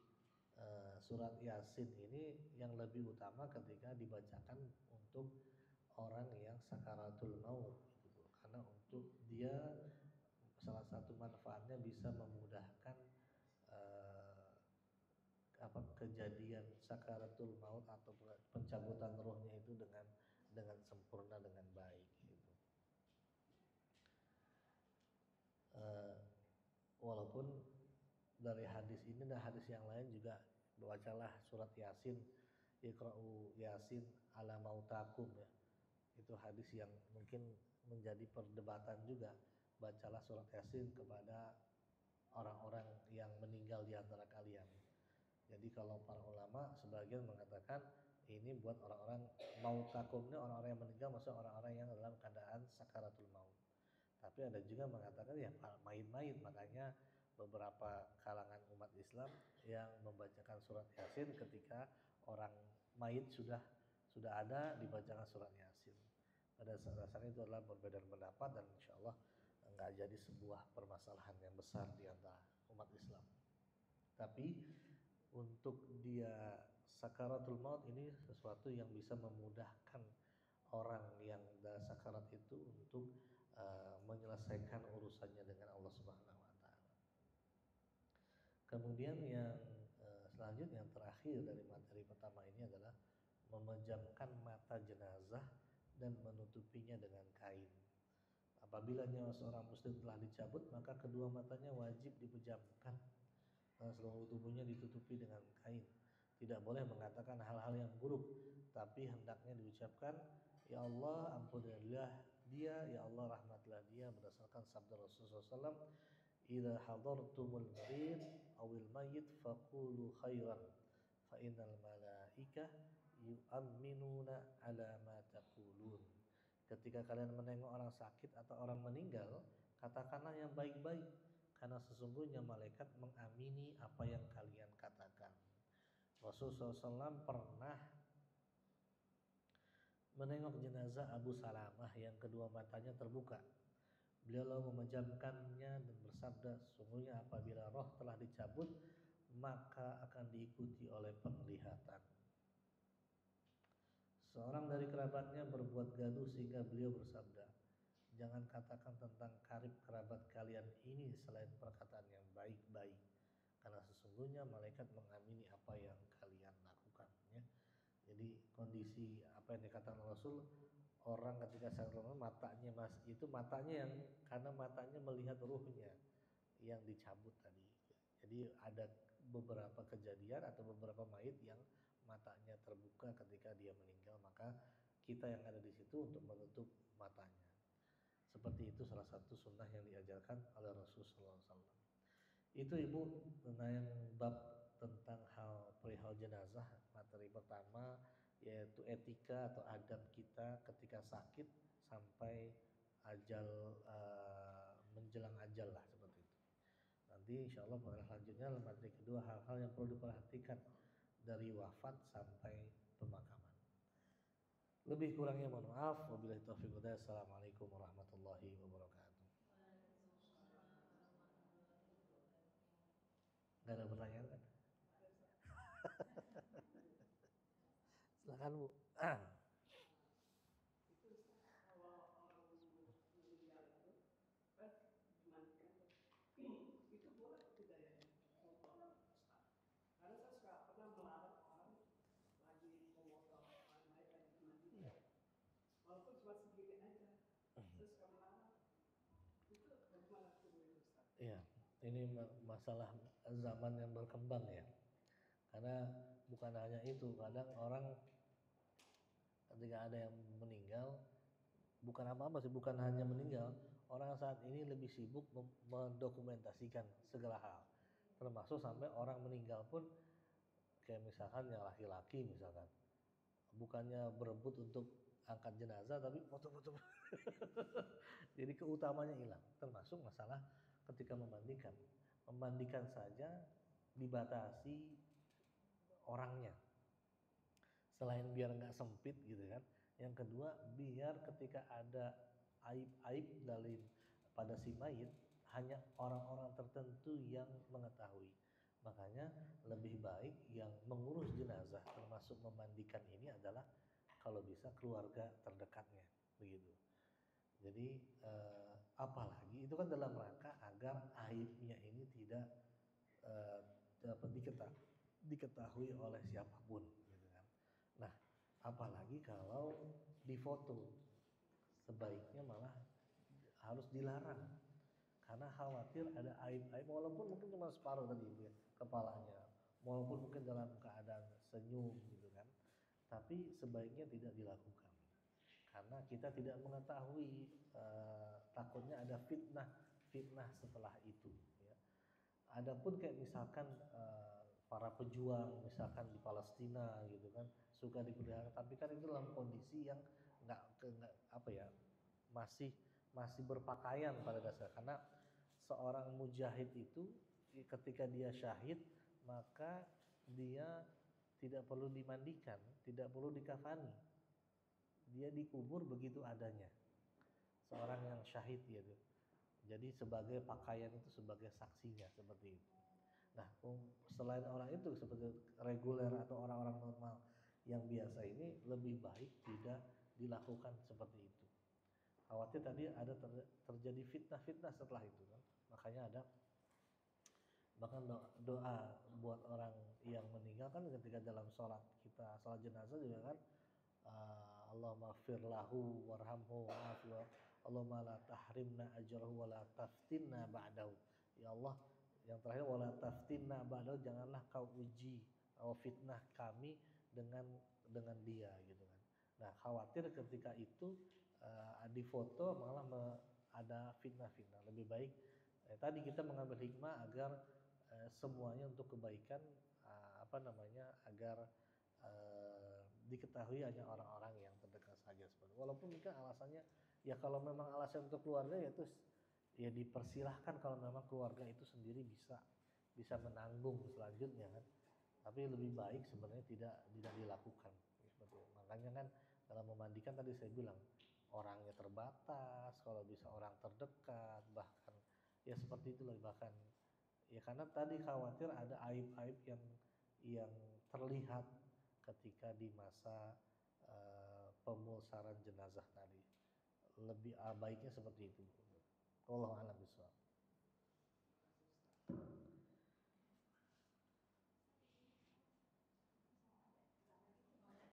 surat Yasin ini yang lebih utama ketika dibacakan untuk orang yang sakaratul maut gitu. Karena untuk dia salah satu manfaatnya bisa memudahkan uh, kejadian sakaratul maut atau pencabutan rohnya itu dengan sempurna dengan baik gitu. Uh, Walaupun dari hadis ini dan hadis yang lain juga bacalah surat Yasin, Iqra'u Yasin ala mautakum ya. Itu hadis yang mungkin menjadi perdebatan juga. Bacalah surat Yasin kepada orang-orang yang meninggal di antara kalian. Jadi kalau para ulama sebagian mengatakan ini buat orang-orang mautakum, ini orang-orang yang meninggal, maksudnya orang-orang yang dalam keadaan sakaratul maut. Tapi ada juga mengatakan ya main-main, makanya beberapa kalangan umat Islam yang membacakan surat Yasin ketika orang mayit sudah ada dibacakan surat Yasin. Pada dasarnya itu adalah perbedaan pendapat dan insya Allah enggak jadi sebuah permasalahan yang besar di antara umat Islam. Tapi untuk dia sakaratul maut ini sesuatu yang bisa memudahkan orang yang dalam sakarat itu untuk menyelesaikan urusannya dengan Allah Subhanahu wa taala. Kemudian yang selanjutnya yang terakhir dari materi pertama ini adalah memejamkan mata jenazah dan menutupinya dengan kain. Apabila nyawa seorang muslim telah dicabut, maka kedua matanya wajib dipejamkan dan seluruh tubuhnya ditutupi dengan kain. Tidak boleh mengatakan hal-hal yang buruk, tapi hendaknya diucapkan, ya Allah ampunilah dia, ya Allah rahmatilah dia, berdasarkan sabda Rasulullah SAW, idza hadartumul marid awil mayyit faqulu khairan fa innal malaika yu'minuna ala ma taqulun. Ketika kalian menengok orang sakit atau orang meninggal, katakanlah yang baik-baik, karena sesungguhnya malaikat mengamini apa yang kalian katakan. Rasulullah SAW pernah menengok jenazah Abu Salamah yang kedua matanya terbuka. Beliau lalu memejamkannya dan bersabda, sungguhnya apabila roh telah dicabut, maka akan diikuti oleh penglihatan. Seorang dari kerabatnya berbuat gaduh sehingga beliau bersabda, jangan katakan tentang karib kerabat kalian ini selain perkataan yang baik-baik, karena sesungguhnya malaikat mengamini apa yang kalian lakukan ya. Jadi kondisi apa yang dikatakan Rasul, orang ketika sakaratul matanya matanya yang karena matanya melihat ruhnya yang dicabut tadi. Jadi ada beberapa kejadian atau beberapa mayit yang matanya terbuka ketika dia meninggal, maka kita yang ada di situ untuk menutup matanya. Seperti itu salah satu sunnah yang diajarkan oleh Rasulullah SAW. Itu Ibu tentang yang bab tentang hal perihal jenazah, materi pertama yaitu etika atau adab kita ketika sakit sampai ajal menjelang ajal lah seperti itu. Nanti insya Allah pada selanjutnya materi kedua hal-hal yang perlu diperhatikan dari wafat sampai pemakaman. Lebih kurangnya mohon maaf. Wabillahi taufiq wal hidayah. Assalamualaikum warahmatullahi wabarakatuh. Gak ada pertanyaan kan? Silakan Bu. Itu boleh tidak ya? Karena saya suka pernah melarang orang lagi memotong mayat lagi dimandikan, walaupun cuma segini aja, saya suka melarang. Itu bagaimana itu Ustaz? Iya, ini masalah zaman yang berkembang ya. Karena bukan hanya itu, kadang orang ketika ada yang meninggal, bukan apa-apa sih, bukan hanya meninggal, orang saat ini lebih sibuk mendokumentasikan segala hal. Termasuk sampai orang meninggal pun, kayak misalkan yang laki-laki misalkan, bukannya berebut untuk angkat jenazah, tapi foto-foto. Jadi keutamanya hilang, termasuk masalah ketika memandikan. Memandikan saja dibatasi orangnya. Selain biar nggak sempit gitu kan. Yang kedua, biar ketika ada aib-aib pada si mayit, hanya orang-orang tertentu yang mengetahui. Makanya lebih baik yang mengurus jenazah termasuk memandikan ini adalah kalau bisa keluarga terdekatnya, begitu. Jadi apalagi itu kan dalam rangka agar aibnya ini tidak eh, dapat diketahui oleh siapapun, gitu kan. Nah, apalagi kalau difoto, sebaiknya malah harus dilarang karena khawatir ada aib-aib walaupun mungkin cuma separuh tadi ya, kepalanya, walaupun mungkin dalam keadaan senyum gitu kan, tapi sebaiknya tidak dilakukan karena kita tidak mengetahui takutnya ada fitnah setelah itu ya. Adapun kayak misalkan para pejuang misalkan di Palestina gitu kan suka diperlihatkan, tapi kan itu dalam kondisi yang nggak apa ya, masih masih berpakaian pada dasar karena seorang mujahid itu ketika dia syahid maka dia tidak perlu dimandikan, tidak perlu dikafani, dia dikubur begitu adanya. Seorang yang syahid gitu. Jadi sebagai pakaian itu sebagai saksinya seperti itu. Nah, selain orang itu seperti reguler atau orang-orang normal yang biasa ini lebih baik tidak dilakukan seperti itu. Khawatir tadi ada terjadi fitnah-fitnah setelah itu kan. Makanya ada bahkan doa buat orang yang meninggal kan ketika dalam sholat kita sholat jenazah juga kan Allahumma fir lahu warhamhu wa'afu Allahumma la tahrimna ajrahu wa la taftinna ba'dahu. Ya Allah, yang terakhir wala taftinna ba'dahu, janganlah kau uji atau fitnah kami dengan dia gitu kan. Nah, khawatir ketika itu di foto malah ada fitnah-fitnah. Lebih baik tadi kita mengambil hikmah agar semuanya untuk kebaikan, apa namanya, agar diketahui hanya orang-orang yang terdekat saja seperti. Walaupun mungkin alasannya ya kalau memang alasan untuk keluarga ya itu ya dipersilahkan kalau memang keluarga itu sendiri bisa menanggung selanjutnya kan. Tapi lebih baik sebenarnya tidak dilakukan seperti itu. Makanya kan dalam memandikan tadi saya bilang orangnya terbatas, kalau bisa orang terdekat, bahkan ya seperti itulah, bahkan ya karena tadi khawatir ada aib-aib yang terlihat ketika di masa pemulsaran jenazah tadi. Lebih baiknya seperti itu. Wallahu a'lam bishawab.